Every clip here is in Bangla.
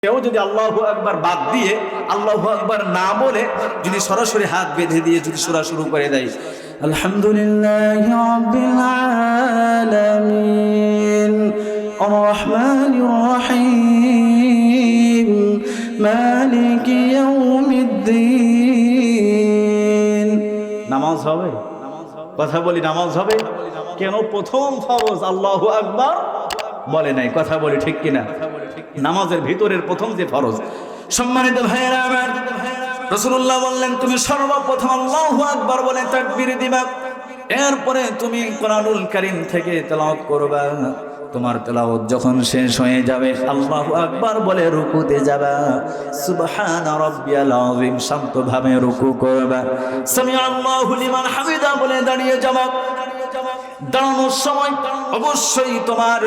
কেউ যদি আল্লাহু আকবার বাদ দিয়ে আল্লাহু আকবার না বলে যদি সরাসরি হাত বেঁধে দিয়ে যদি সূরা শুরু করে দেয়, আলহামদুলিল্লাহি রাব্বিল আলামিন আর রহমানির রহিম মালিকি ইয়াউমিদ্দিন, নামাজ হবে? কথা বলি, নামাজ হবে? কেন প্রথম ফরজ আল্লাহু আকবার বলে নাই? কথা বলি ঠিক কিনা? নামাজের ভিতরের প্রথম যে ফরজ। সম্মানিত ভাইয়েরা আমার, রাসূলুল্লাহ বললেন তুমি সর্বপ্রথম আল্লাহু আকবার বলে তাকবীর দিবা, এরপরে তুমি কোরআনুল কারীম থেকে তেলাওয়াত করবা। তোমার তেলাওয়াত যখন শেষ হয়ে যাবে আল্লাহু আকবার বলে রুকুতে যাবা, সুবহানা রাব্বিয়াল আযীম শান্তভাবে রুকু করবা, সামিআল্লাহু লিমান হামিদা বলে দাঁড়িয়ে যাবা। দাঁড়ানোর সময় অবশ্যই তোমার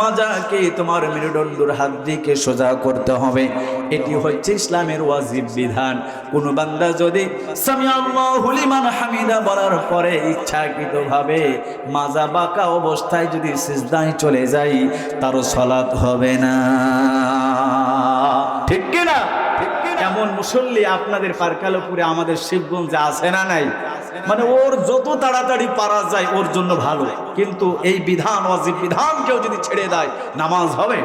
মাজাকে, তোমার মেরুদণ্ডের হাত দিকে সোজা করতে হবে। এটি হচ্ছে ইসলামের ওয়াজিব বিধান। কোন বান্দা যদি সামিআল্লাহু লিমান হামিদা বলার পরে ইচ্ছাকৃতভাবে মাজা বাঁকা অবস্থায় যদি সিজদায় চলে যায়, তার সালাত হবে না। ঠিক কি না? এমন মুসল্লি আপনাদের পারকালপুরে, আমাদের শিবগঞ্জে আছে না নাই? মানে ওর যত তাড়াতাড়ি পারা যায় ওর জন্য ভালো, কিন্তু এই বিধান, ওয়াজিব বিধান কেউ যদি ছেড়ে দেয়, নামাজ হবে?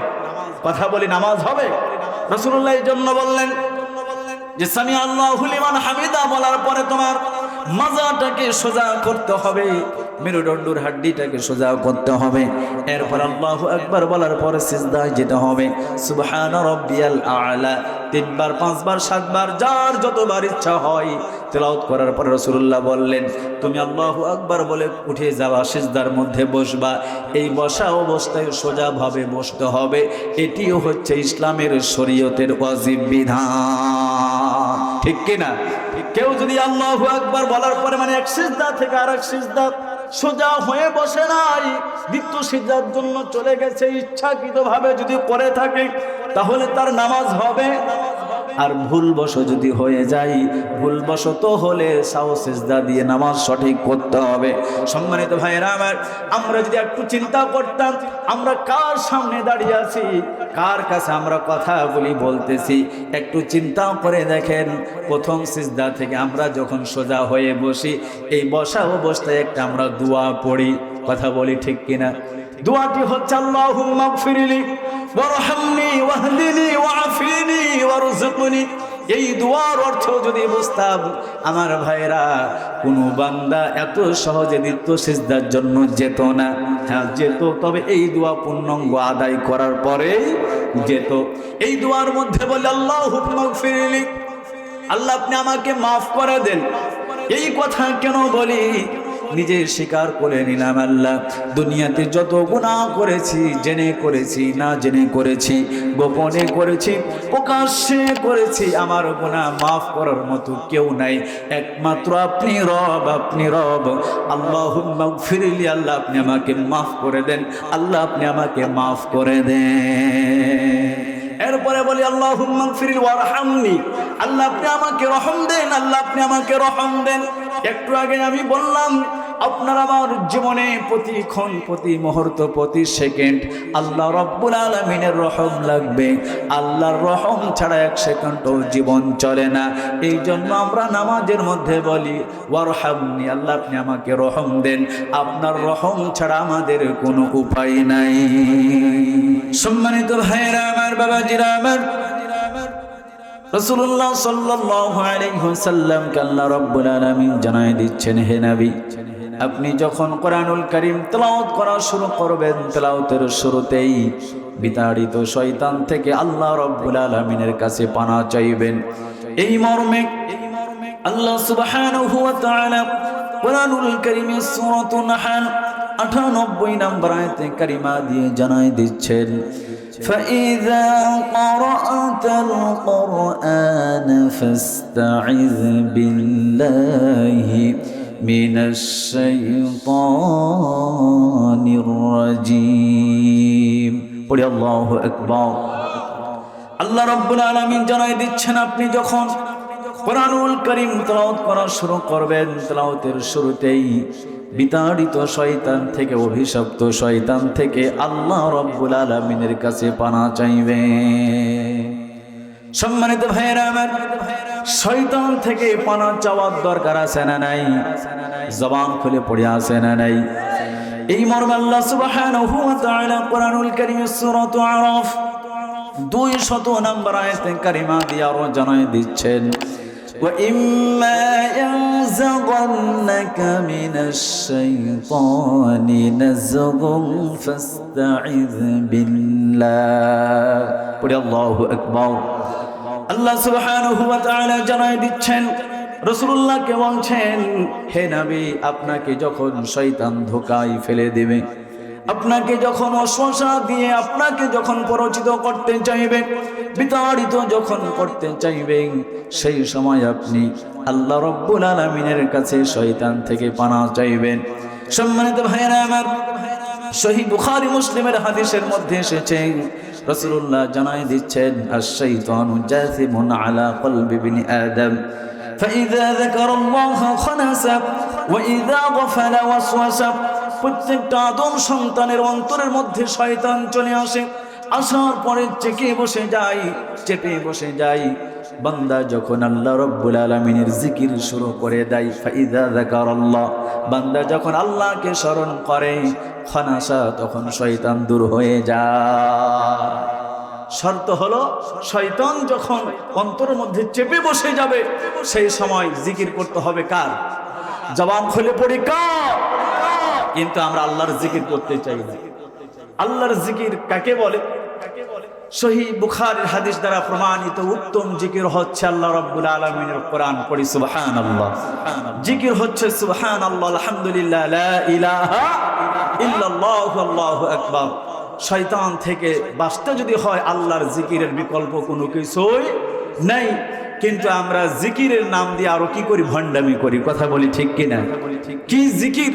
কথা বলি, নামাজ হবে? রাসূলুল্লাহ এই জন্য বললেন যে সামিআল্লাহু লিমান হামিদা বলার পরে তোমার মাজাটাকে সোজা করতে হবে, মেরুদণ্ডের হাড্ডিটাকে সোজা করতে হবে। এরপর আল্লাহু আকবার বলার পরে সিজদায় যেতে হবে। সুবহানা রাব্বিয়াল আ'লা 3 বার, 5 বার, 7 বার, যার যতবার ইচ্ছা হয় তেলাওয়াত করার পরে রাসূলুল্লাহ বললেন তুমি আল্লাহু আকবার বলে উঠে যাওয়া, সিজদার মধ্যে বসবা। এই বসা অবস্থায় সোজাভাবে বসতে হবে। এটিও হচ্ছে ইসলামের শরীয়তের ওয়াজিব বিধান। ঠিক কি না? কেউ যদি আল্লাহু আকবার বলার পরে মানে এক সিজদা থেকে আরেক সিজদা সোজা হয়ে বসে নাই, দ্বিতীয় সিজদার জন্য চলে গেছে, ইচ্ছাকৃতভাবে যদি করে থাকে তাহলে তার নামাজ হবে। আর ভুলবশ যদি হয়ে যায়, ভুলবশত হলে সাও সিজদা দিয়ে নামাজ সঠিক করতে হবে। সম্মানিত ভাইয়েরা আমার, আমরা যদি একটু চিন্তা করতাম আমরা কার সামনে দাঁড়িয়ে আছি, কার কাছে আমরা কথা বলতেছি, একটু চিন্তা করে দেখেন। প্রথম সিজদা থেকে আমরা যখন সোজা হয়ে বসি, এই বসা অবস্থায় একটা আমরা দোয়া পড়ি। কথা বলি ঠিক কিনা? দোয়াটি হচ্ছে আল্লাহুম্মা গফিরলি ওয়ারহামনি ওয়াহদিনি ওয়াআফিনি ওয়ারযুকনি। এই দোয়ার অর্থ যদি বুঝতাম আমার ভাইরা, কোন বান্দা এত সহজে দ্বিতীয় সিজদার জন্য যেত না। হ্যাঁ যেত, তবে এই দোয়া পূর্ণাঙ্গ আদায় করার পরে যেত। এই দোয়ার মধ্যে বলে আল্লাহুম্মা গফিরলি, আল্লাহ আপনি আমাকে মাফ করে দেন। এই কথা কেন বলি? নিজে স্বীকার করে নিলাম আল্লাহ দুনিয়াতে যত গুনাহ করেছি, জেনে করেছি, না জেনে করেছি, গোপনে করেছি, প্রকাশ্যে করেছি, আমার গুনাহ মাফ করার মতো কেউ নাই, একমাত্র আপনি রব, আপনি রব। আল্লাহুম্মা গফিরলি, আল্লাহ আপনি আমাকে মাফ করে দেন, আল্লাহ আপনি আমাকে মাফ করে দেন। এরপরে বলি আল্লাহুম্মা গফিরলি ওয়ারহামনি, আল্লাহ আপনি আমাকে রহম দেন, আল্লাহ আপনি আমাকে রহম দেন। একটু আগে আমি বললাম আপনার আমার জীবনে প্রতিক্ষণ, প্রতি মুহূর্ত, প্রতি সেকেন্ড আল্লাহ রাব্বুল আলামিনের রহম লাগবে। আল্লাহর রহম ছাড়া এক সেকেন্ডও জীবন চলে না। এই জন্য আমরা নামাজের মধ্যে বলি ওয়ারহামনি, আল্লাহ আপনি আমাকে রহম দেন, আপনার রহম ছাড়া আমাদের কোনো উপায় নাই। সম্মানিত ভাইয়েরা আমার, বাবাজিরা আমার, রাসূলুল্লাহ সাল্লাল্লাহু আলাইহি ওয়াসাল্লামকে আল্লাহ রাব্বুল আলামিন জানায় দিচ্ছেন, হে নবী আপনি যখন কোরআনুল কারীম তেলাওয়াত করা শুরু করবেন, তেলাওয়াতের শুরুতেই বিতাড়িত শয়তান থেকে আল্লাহ রাব্বুল আলামিনের কাছে পানাহ চাইবেন। এই মর্মে আল্লাহ সুবহানাহু ওয়া তাআলা কোরআনুল কারীমের সূরাতুন নাহল 98 নম্বর আয়াতে কারিমা দিয়ে জানায় দিচ্ছেন, فإذا قرأت القرآن فاستعذ بالله من الشيطان الرجيم। পড়ি আল্লাহু আকবার। আল্লাহ রাব্বুল আলামিন জানায় দিচ্ছেন আপনি যখন কোরআনুল কারীম তেলাওয়াত করা শুরু করবেন, তেলাওয়াতের শুরুতেই বিতাড়িত শয়তান থেকে, অভিশপ্ত শয়তান থেকে আল্লাহ রাব্বুল আলামিনের কাছে পানা চাইবেন। সম্মানিত ভাইয়েরা আমার, শয়তান থেকে পানা চাওয়ার দরকার আছে না নাই? জবান খুলে পড়ে আছে না নাই? এই মর্মে আল্লাহ সুবহানাহু ওয়া তাআলা কোরআনুল কারীমের সূরাত আরাফ 200 নম্বর আয়াতে কারিমা দিয়ে আরো জানাই দিচ্ছেন, ওয়া ইম্মা ইয়ানজাগান্নাকা মিনাশ শাইতানি নাযগুন ফাসতাইয বিল্লাহ। পড়ে আল্লাহু আকবার। আল্লাহ সুবহানাহু ওয়া তাআলা জানাই দিচ্ছেন, রাসূলুল্লাহকে বলছেন, হে নবী, আপনাকে যখন শয়তান ধোঁকায় ফেলে দেবে, আপনাকে যখন ওয়াসওয়াসা দিয়ে আপনাকে যখন পরাজিত করতে চাইবে, বিতাড়িত যখন করতে চাইবে, সেই সময় আপনি আল্লাহ রাব্বুল আলামিনের কাছে শয়তান থেকে পানা চাইবেন। সম্মানিত ভাইয়েরা আমার, সহিহ বুখারী মুসলিমের হাদিসের মধ্যে এসেছে, রাসূলুল্লাহ জানাই দিচ্ছেন, আশ-শাইতানু জাসিমুন আলা কলবি ইবনি আদম ফাইযা যাকারাল্লাহা খানাসা ওয়া ইযা গাফালা ওয়াসওয়াসা। প্রত্যেকটা আদম সন্তানের অন্তরের মধ্যে শয়তান চলে আসে, আসার পরে চেপে বসে যায়। বান্দা যখন আল্লাহ রাব্বুল আলামিনের জিকির শুরু করে দেয়, ফাইযা যাকারাল্লাহ, বান্দা যখন আল্লাহকে স্মরণ করে, খানাসা, তখন শয়তান দূর হয়ে যায়। শর্ত হলো, শয়তান যখন অন্তরের মধ্যে চেপে বসে যাবে, সেই সময় জিকির করতে হবে কার? জবান খুলে পড়ি কার? কিন্তু আমরা আল্লাহর জিকির করতে চাই না। আল্লাহর জিকির কাকে বলে? সহিহ বুখারীর হাদিস দ্বারা প্রমাণিত উত্তম জিকির হচ্ছে আল্লাহ রাব্বুল আলামিনের কোরআন পড়ি সুবহানাল্লাহ। জিকির হচ্ছে সুবহানাল্লাহ, আলহামদুলিল্লাহ, লা ইলাহা ইল্লাল্লাহু আল্লাহু আকবার। শয়তান থেকে বাঁচতে যদি হয়, আল্লাহর জিকিরের বিকল্প কোনো কিছুই নাই। কিন্তু আমরা জিকিরের নাম দিয়ে আরো কি করি? ভণ্ডামি করি। কথা বলি ঠিক কিনা? কি জিকির?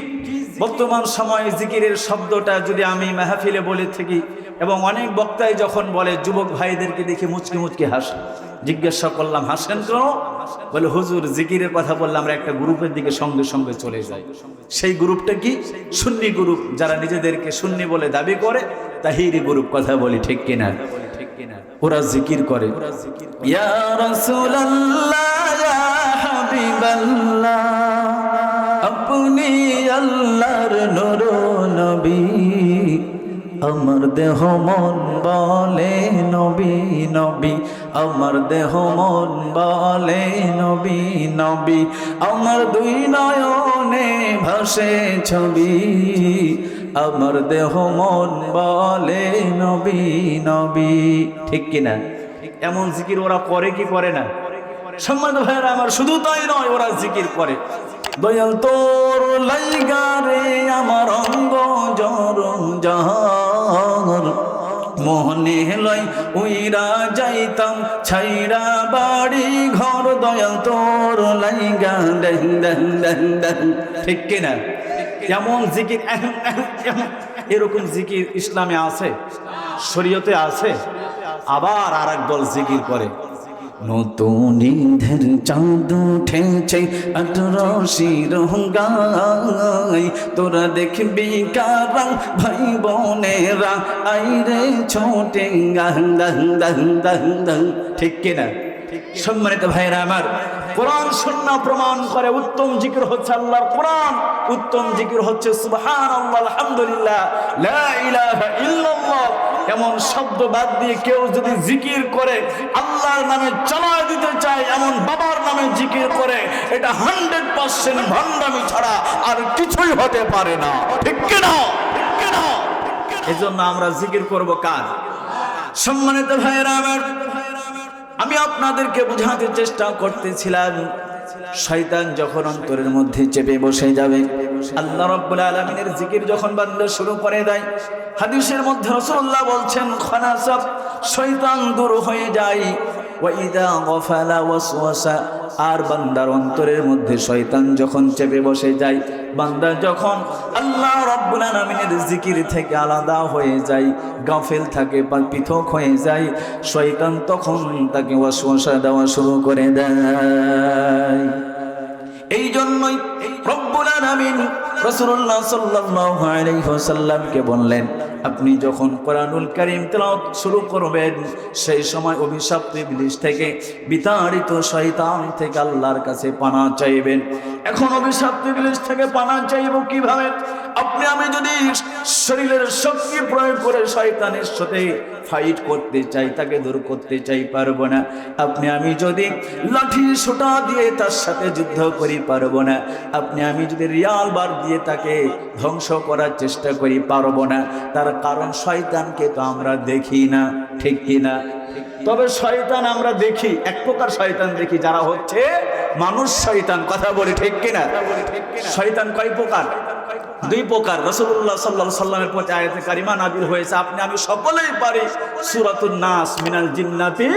বর্তমান সময়ে জিকিরের শব্দটা যদি আমি মাহফিলে বলে থাকি, এবং অনেক বক্তাই যখন বলে, যুবক ভাইদেরকে দেখে মুচকি মুচকি হাসে। জিজ্ঞাসা করলাম, হাসেন কেন? বলে, হুজুর, জিকিরের কথা বললাম, আমরা একটা গ্রুপের দিকে সঙ্গে সঙ্গে চলে যাই। সেই গ্রুপটা কি? সুন্নি গ্রুপ, যারা নিজেদেরকে সুন্নি বলে দাবি করে, তাহিরি গ্রুপ। কথা বলি ঠিক কিনা? ওরা জিকির করে, ইয়া রাসূলুল্লাহ, ইয়া হাবিবাল্লাহ, আপনি আল্লাহর নূর নবী, আমার দেহ মন বলে নবী নবী, আমার দেহ মন বলে নবী নবী, আমার দুই নয়নে ভাসে ছবি, আমার দেহ মন বলে নবী নবী। ঠিক কিনা? এমন জিকির ওরা করে কি করে না? সম্মানিত ভাইরা আমার, শুধু তাই নয়, ওরা জিকির করে, দয়াল তোর লাইগা রে আমার অঙ্গ জরম জহর, মোহনে লয় উইরা যাইতাম ছাইরা বাড়ি ঘর, দয়াল তোর লাইগা দেন দেন দেন দেন। ঠিক কিনা? এমন জিকির, এরকম জিকির ইসলামে আছে, শরীয়তে আছে। আবার আর এক দল জিকির করে, নতুন ঈদের চাঁদ উঠেছে 18 রঙাই, তোরা দেখবি কারাং ভাই বোনেরা আইরে ছোটে গান দান দান দান দান। ঠিক কিনা? সম্মানিত ভাইরা আমার, কোরআন সুন্নাহ প্রমাণ করে উত্তম জিকির হচ্ছে আল্লাহর কোরআন, উত্তম জিকির হচ্ছে সুবহানাল্লাহ, আলহামদুলিল্লাহ, লা ইলাহা ইল্লাল্লাহ। এমন শব্দ বাদ দিয়ে কেউ যদি জিকির করে, আল্লাহর নামে চালায় দিতে চায়, এমন বাবার নামে জিকির করে, এটা 100% ভণ্ডামি ছাড়া আর কিছুই হতে পারে না। ঠিক কিনা? এজন্য আমরা জিকির করব কার? সম্মানিত ভাইরা আমার, আমি আপনাদেরকে বোঝাতে চেষ্টা করতেছিলাম, শয়তান যখন অন্তরের মধ্যে চেপে বসে যাবে, আল্লাহ রাব্বুল আলামিনের জিকির যখন বান্দা শুরু করে দেয়, হাদিসের মধ্যে রাসূলুল্লাহ বলছেন, খানাসা, শয়তান দূর হয়ে যায়। ওয়াইদা গফালা ওয়াসওয়াসা, আর বান্দার অন্তরের মধ্যে শয়তান যখন চেপে বসে যায়, বান্দা যখন আল্লাহ রাব্বুল আলামিনের জিকির থেকে আলাদা হয়ে যায়, গাফেল থাকে বা পৃথক হয়ে যায়, শয়তান তখন তাকে ওয়াসওয়াসা দেওয়া শুরু করে দেয়। এই জন্যই রব্বুল আলামিন রাসূলুল্লাহ সাল্লাল্লাহু আলাইহি ওয়াসাল্লামকে বললেন, আপনি যখন কোরআনুল কারীম তেলাওয়াত শুরু করবেন, সেই সময় অভিশপ্ত ইবলিস থেকে, বিতাড়িত শয়তান থেকে আল্লাহর কাছে পানা চাইবেন। এখন অভিশপ্ত ইবলিস থেকে পানা চাইব কিভাবে? আপনি আমি যদি শরীরের শক্তি প্রয়োগ করে শয়তানের সাথে ফাইট করতে চাই, তাকে দূর করতে চাই, পারবো না। আপনি আমি যদি লাঠি সোটা দিয়ে তার সাথে যুদ্ধ করি, পারবো না। আপনি আমি যদি রিয়াল বার দিয়ে তাকে ধ্বংস করার চেষ্টা করি, পারবো না। তার কারণ শয়তানকে তো আমরা দেখি না, ঠিক কিনা? তবে শয়তান আমরা দেখি, এক প্রকার শয়তান দেখি, যারা হচ্ছে মানুষ শয়তান। কথা বলি ঠিক কিনা? শয়তান কয় প্রকার? দুই প্রকার। রাসূলুল্লাহ সাল্লাল্লাহু আলাইহি সাল্লামের প্রতি আয়াতে কারিমা নাযিল হয়েছে, আপনি আমি সকলেই পারি সূরাতুন নাস মিনাল জিন্নাতি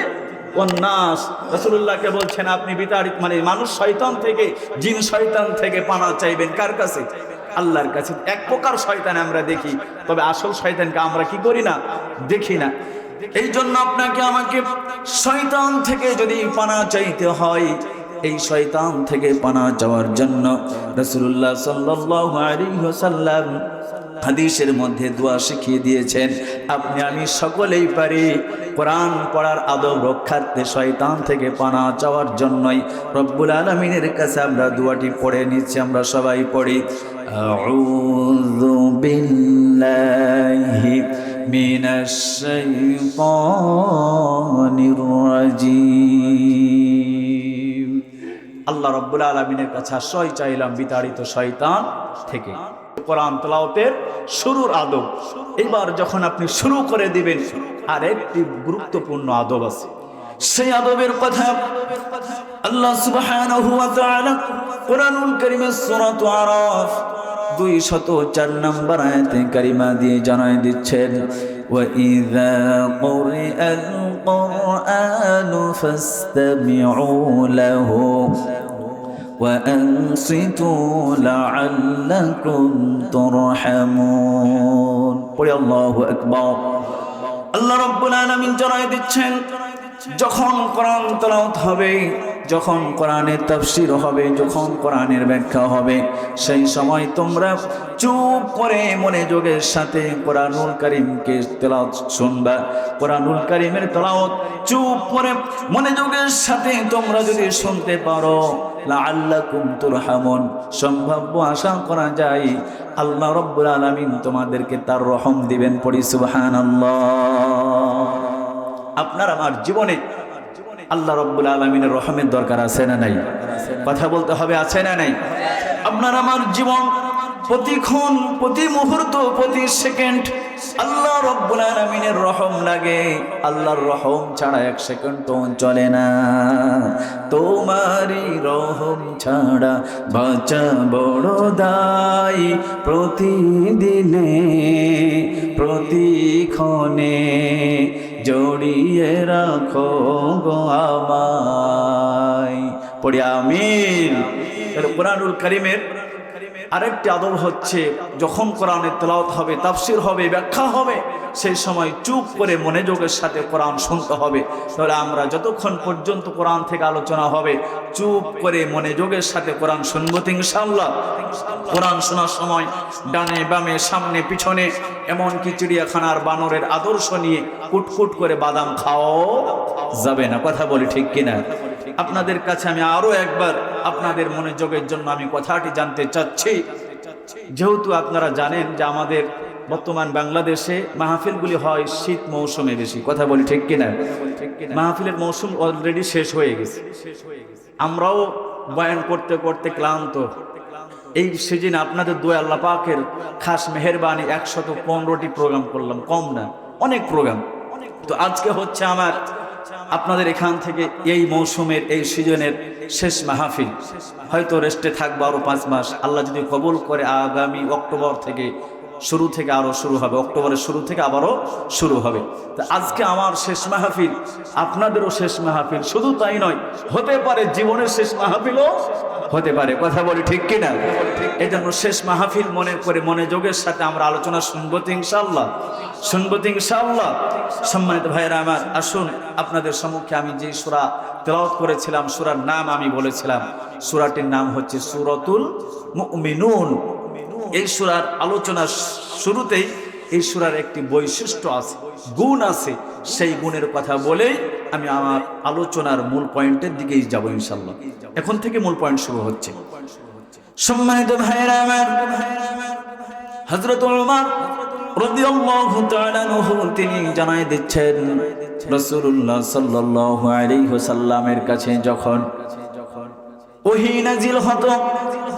ওয়ান নাস। রাসূলুল্লাহকে বলছেন আপনি বিতাড়িত, মানে মানুষ শয়তান থেকে, জিন শয়তান থেকে পানা চাইবেন কার কাছে? আল্লাহর কাছে। এক প্রকার শয়তান আমরা দেখি, তবে আসল শয়তানকে আমরা কি করি না? দেখি না। এই জন্য আপনাকে আমাকে শয়তান থেকে যদি পানা চাইতে হয়, এই শয়তান থেকে পানা চাওয়ার জন্য রাসূলুল্লাহ সাল্লাল্লাহু আলাইহি ওয়াসাল্লাম হাদিসের মধ্যে দোয়া শিখিয়ে দিয়েছেন। আপনি আমি সকলেই পারি কোরআন পড়ার আদব রক্ষার্থে শয়তান থেকে পানা চাওয়ার জন্যই রব্বুল আলামিনের কাছে আমরা দোয়াটি পড়ে নিচ্ছি। আমরা সবাই পড়ি, আউযু বিল্লাহি মিনাশ শাইতানির রাজিম। আল্লাহ রব্বুল আলামিনের কাছে আশ্রয় চাইলাম বিতাড়িত শয়তান থেকে। কোরআন তেলাওয়াতের শুরুর আদব, এবার যখন আপনি শুরু করে দিবেন, আর একটি গুরুত্বপূর্ণ আদব আছে। সেই আদবের কথা আল্লাহ সুবহানাহু ওয়া তাআলা কোরআনুল কারীমের সূরা আরাফ 204 নম্বর আয়াতে কারিমা দিয়ে জানাই দিচ্ছেন, ওয়া ইযা কুরিআল কুরআনু ফাসতামিউ লাহু وأنصتوا لعلكم ترحمون। পড়ি আল্লাহু আকবার। আল্লাহ রাব্বুল আলামিন জানাই দিচ্ছেন, যখন কোরআন তেলাওয়াত হবে, যখন কোরআনের তাফসীর হবে, যখন কোরআনের ব্যাখ্যা হবে, সেই সময় তোমরা চুপ করে মনোযোগের সাথে কোরআনুল কারীমকে তেলাওয়াত শুনবা। কোরআনুল কারীমের তেলাওয়াত চুপ করে মনোযোগের সাথে তোমরা যদি শুনতে পারো, লাআল্লাকুম তুরহামুন, সম্ভাব্য আশা করা যায় আল্লাহ রাব্বুল আলামিন তোমাদেরকে তার রহম দিবেন। পড়ি সুবহানাল্লাহ। আপনার আমার জীবনে আল্লাহ রাব্বুল আলামিনের রহমের দরকার আছে না নাই? কথা বলতে হবে, আছে না নাই? আপনার আমার জীবন প্রতিক্ষণ, প্রতি মুহূর্ত, প্রতি সেকেন্ড আল্লাহ রাব্বুল আলামিনের রহম লাগে। আল্লাহর রহম ছাড়া এক সেকেন্ড তো চলে না। তোমারই রহম ছাড়া বাঁচা বড় দায়, প্রতিদিনে প্রতিক্ষণে জড়িয়ে রাখো গো আমায়। পড়ি আমিন। কোরআনুল কারীমের আরেকটি আদব হচ্ছে, যখন কোরআনের তেলাওয়াত হবে, তাফসীর হবে, ব্যাখ্যা হবে, সেই সময় চুপ করে মনোযোগের সাথে কোরআন শুনতে হবে। তাহলে আমরা যতক্ষণ পর্যন্ত কোরআন থেকে আলোচনা হবে, চুপ করে মনোযোগের সাথে কোরআন শুনবো তো ইনশাআল্লাহ। কোরআন শোনার সময় ডানে বামে সামনে পিছনে, এমনকি চিড়িয়াখানার বানরের আদর্শ নিয়ে কুটকুট করে বাদাম খাও যাবে না। কথা বলি ঠিক কিনা? আপনাদের কাছে আমি আরো একবার আপনাদের মনোযোগের জন্য আমি কথাটি জানতে চাচ্ছি। যেহেতু আপনারা জানেন যে আমাদের বর্তমান বাংলাদেশে মাহফিলগুলি হয় শীত মৌসুমে বেশি। কথা বলি ঠিক কিনা? মাহফিলের মৌসুম অলরেডি শেষ হয়ে গেছে। আমরাও বয়ান করতে করতে ক্লান্ত। এই সিজনে আপনাদের দোয়া আল্লাহ পাকের খাস মেহেরবানি 115টি প্রোগ্রাম করলাম, কম না, অনেক প্রোগ্রাম। তো আজকে হচ্ছে আমার আপনাদের এখান থেকে এই মৌসুমের, এই সিজনের শেষ মাহফিল। হয়তো রেস্টে থাকবো আরো 5 মাস, আল্লাহ যদি কবুল করে আগামী অক্টোবর থেকে শুরু থেকে আরো শুরু হবে, অক্টোবরের শুরু থেকে আবারও শুরু হবে। তো আজকে আমার শেষ মাহফিল, আপনাদেরও শেষ মাহফিল, শুধু তাই নয়, হতে পারে জীবনের শেষ মাহফিলও হতে পারে। কথা বলি ঠিক কিনা? এই জন্য শেষ মাহফিল মনে করে মনোযোগের সাথে আমরা আলোচনা শুনবো তো ইনশাআল্লাহ, শুনবো তো ইনশাআল্লাহ। সম্মানিত ভাইয়েরা আমার, আসুন আপনাদের সম্মুখে আমি যে সূরা তেলাওয়াত করেছিলাম, সূরার নাম আমি বলেছিলাম, সূরাটির নাম হচ্ছে সূরাতুল মুমিনুন। এই সূরার আলোচনা শুরুতেই এই সূরার একটি বৈশিষ্ট্য আছে, গুণ আছে, সেই গুণের কথা বলেই আমি আমার আলোচনার মূল পয়েন্টের দিকেই যাব ইনশাআল্লাহ। এখন থেকে মূল পয়েন্ট শুরু হচ্ছে। সম্মানিত ভাইয়েরা আমার, হযরত ওমর রাদিয়াল্লাহু তাআলা আনহু তিনি জানাই দিচ্ছেন, রাসূলুল্লাহ সাল্লাল্লাহু আলাইহি ওয়াসাল্লামের কাছে যখন ওহী নাজিল হতো,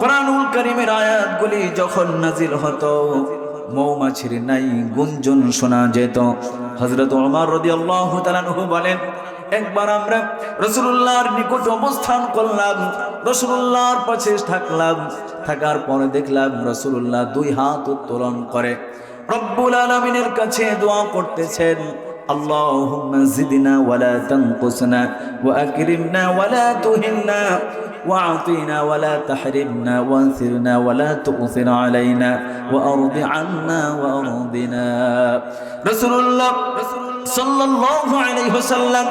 কোরআনুল কারীমের আয়াতগুলি যখন নাজিল হতো, মৌমাছির নাই গুঞ্জন শোনা যেত। হযরত ওমর রাদিয়াল্লাহু তাআলা আনহু বলেন, একবার আমরা রাসূলুল্লাহর নিকট অবস্থান করলাম, রাসূলুল্লাহর পাশে থাকলাম, থাকার পরে দেখলাম রাসূলুল্লাহ দুই হাত উত্তোলন করে রব্বুল আলামিনের কাছে দোয়া করতেছেন, আল্লাহুম্মা জিদনা ওয়ালা তানকুসনা ওয়া আকরিমনা ওয়ালা তুহিননা ওয়া'তিনা ওয়ালা তাহরিমনা ওয়ানসিরনা ওয়ালা তু'সির আলাইনা ওয়ারদি আন্না ওয়ারদিনা। রাসূলুল্লাহ সাল্লাল্লাহু আলাইহি ওয়াসাল্লাম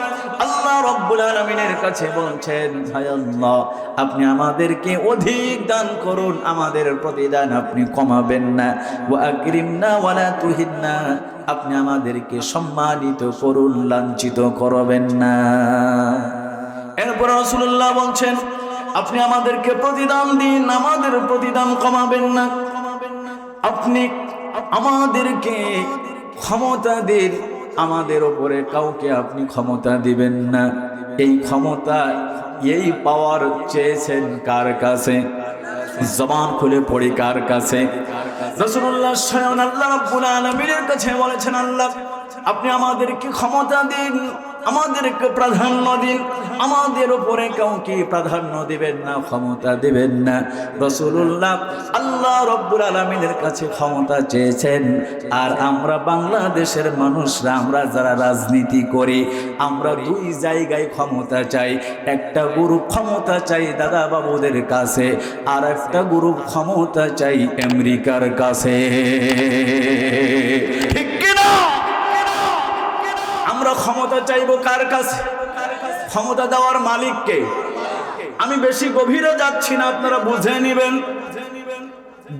আল্লাহ রাব্বুল আলামিনের কাছে বলছেন, হায় আল্লাহ, আপনি আমাদেরকে অধিক দান করুন, আমাদের প্রতিদান আপনি কমাবেন না। ওয়া আকরিমনা ওয়ালা তুহিননা, আপনি আমাদেরকে সম্মানিত করুন, লাঞ্ছিত করবেন না। এরপর রাসূলুল্লাহ বলছেন, আপনি আমাদেরকে প্রতিদান দিন, আমাদের প্রতিদান কমাবেন না। আপনি আমাদেরকে ক্ষমতা দিন, আমাদের উপরে কাউকে আপনি ক্ষমতা দিবেন না। এই ক্ষমতা, এই পাওয়ার চেয়েছেন কার কাছে? জবান খুলে পড়ি, কার কাছে? রাসূলুল্লাহ স্বয়ং আল্লাহ রাব্বুল আলামিনের কাছে বলেছেন, আল্লাহ আপনি আমাদেরকে ক্ষমতা দিন, আমাদেরকে প্রাধান্য দিন, আমাদের উপরে কাউকে প্রাধান্য দিবেন না, ক্ষমতা দিবেন না। রাসূলুল্লাহ আল্লাহ রাব্বুল আলামিনের কাছে ক্ষমতা চেয়েছেন। আর আমরা বাংলাদেশের মানুষরা, আমরা যারা রাজনীতি করি, আমরা দুই জায়গায় ক্ষমতা চাই। একটা গ্রুপ ক্ষমতা চাই দাদা বাবুদের কাছে, আর একটা গ্রুপ ক্ষমতা চাই আমেরিকার কাছে। ঠিক কিনা? আমরা ক্ষমতা চাইবো কার কাছে? ক্ষমতা দেওয়ার মালিককে। আমি বেশি গভীরে যাচ্ছি না, আপনারা বুঝে নেবেন।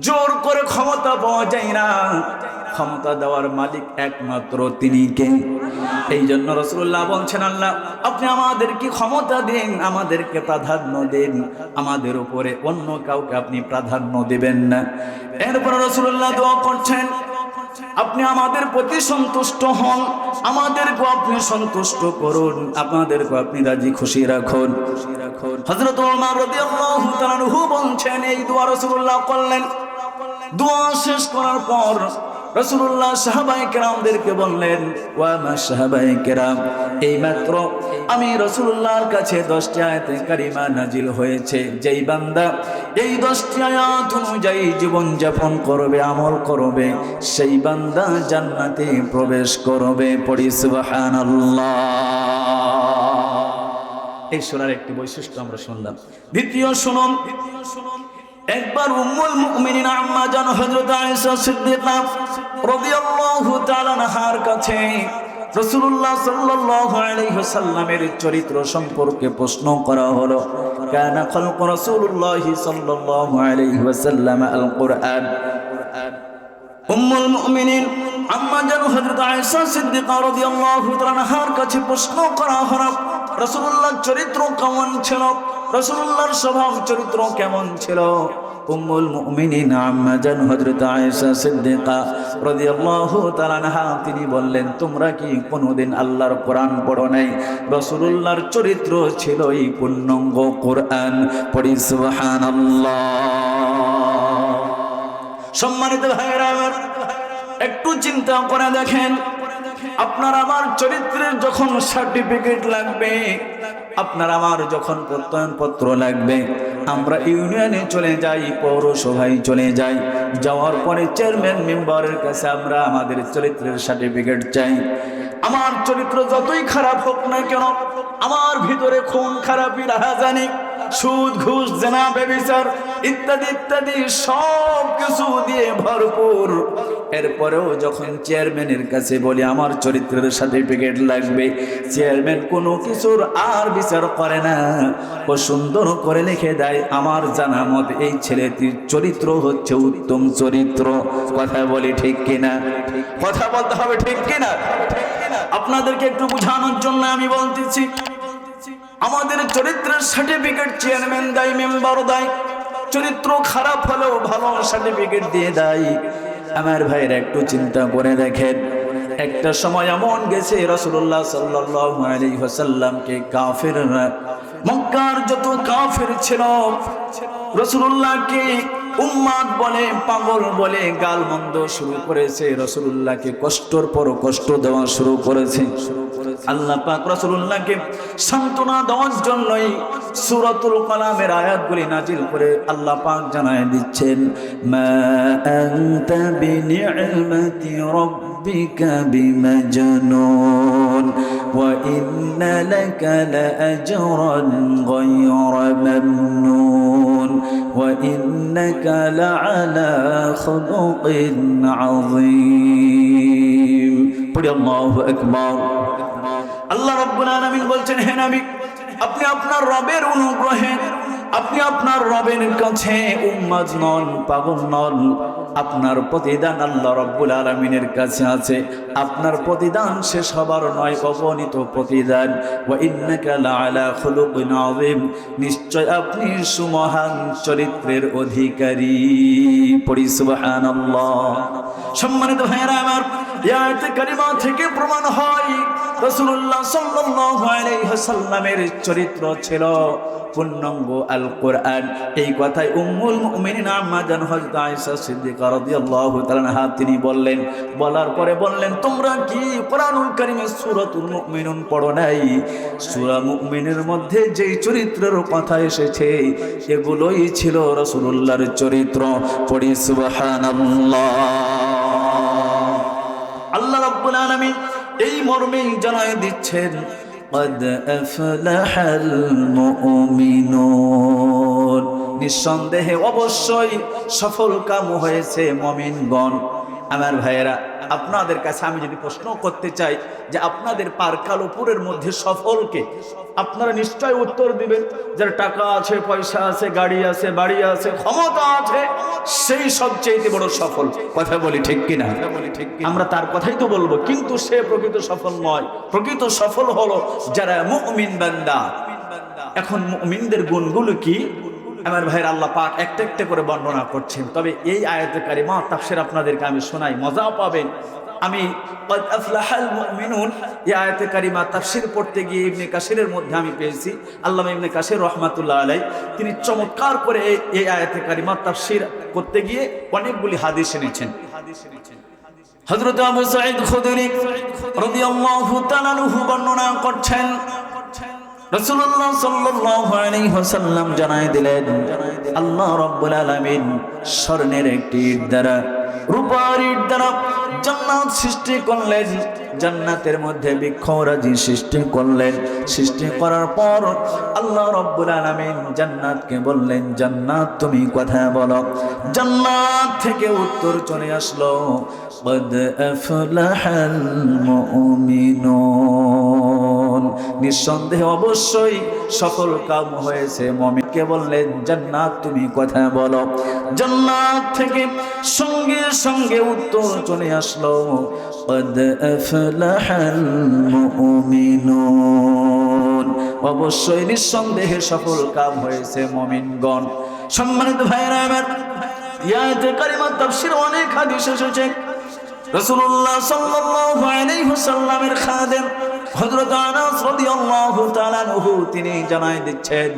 জোর করে ক্ষমতা পাওয়া যায় না, ক্ষমতা দেওয়ার মালিক একমাত্র তিনি কে? এই জন্য রাসূলুল্লাহ বলছেন, আল্লাহ আপনি আমাদেরকে ক্ষমতা দিন, আমাদেরকে প্রাধান্য দিন, আমাদের উপরে অন্য কাউকে আপনি প্রাধান্য দিবেন না। এরপর রাসূলুল্লাহ দোয়া করছেন, আপনি আমাদের প্রতি সন্তুষ্ট হন, আমাদেরকে আপনি সন্তুষ্ট করুন, আপনাদেরকে আপনি রাজি খুশি রাখুন। হযরত ওমর রাদিয়াল্লাহু তাআলা আনহু বলছেন, এই দোয়া রাসূলুল্লাহ করলেন। দোয়া শেষ করার পর রাসূলুল্লাহ সাহাবায়ে কেরামদেরকে বললেন, ওয়া মা সাহাবায়ে কেরাম, এইমাত্র আমি রাসূলুল্লাহর কাছে 10টি আয়াতে কারিমা নাজিল হয়েছে। যেই বান্দা এই 10টি আয়াত অনুযায়ী জীবন যাপন করবে, আমল করবে, সেই বান্দা জান্নাতে প্রবেশ করবে। পড়ি সুবহানাল্লাহ। এই সূরার একটি বৈশিষ্ট্য আমরা শুনলাম। দ্বিতীয় শুনুন, একবার উম্মুল মুমিনিন আম্মা জান হযরত আয়েশা সিদ্দিকা রাদিয়াল্লাহু তাআলা আনহার কাছে রাসূলুল্লাহ সাল্লাল্লাহু আলাইহি ওয়াসাল্লামের চরিত্র সম্পর্কে প্রশ্ন করা হলো। কানা খালকু রাসূলুল্লাহি সাল্লাল্লাহু আলাইহি ওয়াসাল্লাম আল কুরআন। উম্মুল মুমিনিন আম্মা জান হযরত আয়েশা সিদ্দিকা রাদিয়াল্লাহু তাআলা আনহার কাছে প্রশ্ন করা হলো, রাসূলুল্লাহর চরিত্র কেমন ছিল, রাসূলুল্লাহর স্বভাব চরিত্র কেমন ছিল? উম্মুল মুমিনিন আম্মা জান হযরত আয়েশা সিদ্দিকা রাদিয়াল্লাহু তাআলা আনহা তিনি বললেন, তোমরা কি কোনোদিন আল্লাহর কোরআন পড়ো নাই? রাসূলুল্লাহর চরিত্র ছিল এই পূর্ণাঙ্গ কোরআন। পড়ি সুবহানাল্লাহ। সম্মানিত ভাইরা আমার, একটু চিন্তা করে দেখেন, আপনার আমার চরিত্রের যখন সার্টিফিকেট লাগবে, আপনার আমার যখন প্রত্যয়নপত্র লাগবে, আমরা ইউনিয়নে চলে যাই, পৌরসভায় চলে যাই, যাওয়ার পরে চেয়ারম্যান মেম্বারের কাছে আমরা আমাদের চরিত্রের সার্টিফিকেট চাই। আমার চরিত্র যতই খারাপ হোক না কেন, আমার ভিতরে খুন খারাপি রাহাজানি, সুদ ঘুষ জেনা ব্যভিচার ইত্যাদি ইত্যাদি সব কিছু দিয়ে ভরপুর, এরপরেও যখন চেয়ারম্যানের কাছে বলি আমার চরিত্রের সার্টিফিকেট লাগবে, চেয়ারম্যান কোনো কিছুর আর বিচার করে না, ও সুন্দর করে লিখে দেয় আমার জানা মত এই ছেলেটির চরিত্র হচ্ছে উত্তম চরিত্র। কথা বলি ঠিক কিনা? কথা বলতে হবে ঠিক কিনা? আপনাদেরকে একটু বোঝানোর জন্য আমি বলতেছি, আমাদের চরিত্রের সার্টিফিকেট চেয়ারম্যান দেয়, মেম্বার দেয়, চরিত্র খারাপ হলেও ভালো সার্টিফিকেট দিয়ে দেয়। আমার ভাইরা একটু চিন্তা করে দেখেন, একটা সময় এমন গেছে রাসূলুল্লাহ সাল্লাল্লাহু আলাইহি ওয়াসাল্লামকে কাফিররা, মক্কার যত কাফির ছিল রাসূলুল্লাহকে উম্মাদ বলে, পাগল বলে গালমন্দ শুরু করেছে, রাসূলুল্লাহকে কষ্টর পর কষ্ট দেওয়া শুরু করেছে। আল্লাহ পাক রাসূলুল্লাহকে সান্ত্বনা দেওয়ার জন্যই সূরাতুল কালামের আয়াতগুলি নাজিল করে আল্লাহ পাক জানায় দিচ্ছেন, মা আনতা বিনি'মাতি রাব্বিকা বিমাজনুন ওয়া ইন্না লাকা লাআজরান গায়রা মামনুন ওয়া ইন্নাকা লাআলা খুলুকিন আযীম। পড়ি আল্লাহু আকবার। আল্লাহ রাব্বুল আলামিন বলছেন, হে নবী, আপনি আপনার রবের অনুগ্রহে, আপনি আপনার রবের কাছে উম্মাদ নন, পাগল নন। আপনার প্রতিদান আল্লাহ রাব্বুল আলামিনের কাছে আছে। আপনার প্রতিদান শেষ হবার নয়, অগণিত প্রতিদান। ওয়া ইন্নাকা লাআলা খুলুকিন আযীম, নিশ্চয় আপনি সুমহান চরিত্রের অধিকারী। পড়ি সুবহানাল্লাহ। সম্মানিত ভাইরা আমার, এই আয়াতে কারিমা থেকে প্রমাণ হয় রাসূলুল্লাহ সাল্লাল্লাহু আলাইহি ওয়াসাল্লামের চরিত্র ছিল পূর্ণাঙ্গ আল কোরআন। এই কথাই উম্মুল মুমিনিন আম্মা জান হযরত আয়েশা সিদ্দিকা রাদিয়াল্লাহু তাআলা আনহা তিনি বললেন, বলার পরে বললেন, তোমরা কি কোরআনুল কারীমের সূরাতুল মুমিনুন পড়ো নাই? সূরা মুমিনের মধ্যে যেই চরিত্রের কথা এসেছে এগুলোই ছিল রাসূলুল্লাহর চরিত্র। পড়ি সুবহানাল্লাহ। আল্লাহ রাব্বুল আলামিন এই মর্মেই জানায় দিচ্ছেন, قد أفلح المؤمنون, নিঃসন্দেহে অবশ্যই সফল কাম হয়েছে মুমিনগণ। আমার ভাইয়েরা, আপনাদের কাছে আমি যদি প্রশ্ন করতে চাই যে আপনাদের পারকালপুরের মধ্যে সফলকে, আপনারা নিশ্চয় উত্তর দিবেন যার টাকা আছে, পয়সা আছে, গাড়ি আছে, বাড়ি আছে, ক্ষমতা আছে, সেই সবচেয়ে বড় সফল। কথা বলি ঠিক কিনা? আমরা তার কথাই তো বলবো, কিন্তু সে প্রকৃত সফল নয়। প্রকৃত সফল হলো যারা মুমিন বান্দা। এখন মুমিনদের গুণগুলো কি আমার ভাইয়ের আল্লাহ পাক একটা একটা করে বর্ণনা করছেন। তবে এই আয়াতে কারিমা তাফসীর আপনাদেরকে আমি শোনাই, মজা পাবেন। আমি কদ আফলাহাল মুমিনুন এই আয়াতে কারিমা তাফসীর পড়তে গিয়ে ইবনে কাসিরের মধ্যে আমি পেয়েছি, আল্লামা ইবনে কাসির রাহমাতুল্লাহ আলাইহি তিনি চমৎকার করে এই আয়াতে কারিমা তাফসীর করতে গিয়ে অনেকগুলি হাদিস এনেছেন। হযরত আবু সাঈদ খুদরি রাদিয়াল্লাহু তাআলা আনহু বর্ণনা করছেন, রাসূলুল্লাহ সাল্লাল্লাহু আলাইহি ওয়াসাল্লাম জানায় দিলেন, আল্লাহ রাব্বুল আলামিন স্বর্ণের একটি ইট দ্বারা, রূপার ইট দ্বারা জান্নাত সৃষ্টি করলেন। জান্নাতের মধ্যে বৃক্ষরাজি সৃষ্টি করলেন। সৃষ্টি করার পর আল্লাহ রাব্বুল আলামিন জান্নাতকে বললেন, জান্নাত তুমি কথা বলো। জান্নাত থেকে উত্তর চলে আসলো, قد أفلح المؤمنون, নিঃসন্দেহে অবশ্যই সফল কাম হয়েছে মুমিনকে বললেন, জান্নাত তুমি কথা বলো। জান্নাত থেকে সঙ্গে সঙ্গে উত্তর চলে আসলো, قد أفلح المؤمنون, অবশ্যই নিঃসন্দেহে সফল কাম হয়েছে মুমিনগণ। সম্মানিত ভাইরা আমার, এই আয়াতে কারিমা তাফসীর অনেক হাদিস এসেছে। রাসূলুল্লাহ সাল্লাল্লাহু আলাইহি ওয়াসাল্লামের খাদেম হযরত আনাস রাদিয়াল্লাহু তাআলা আনহু তিনি জানায় দিচ্ছেন,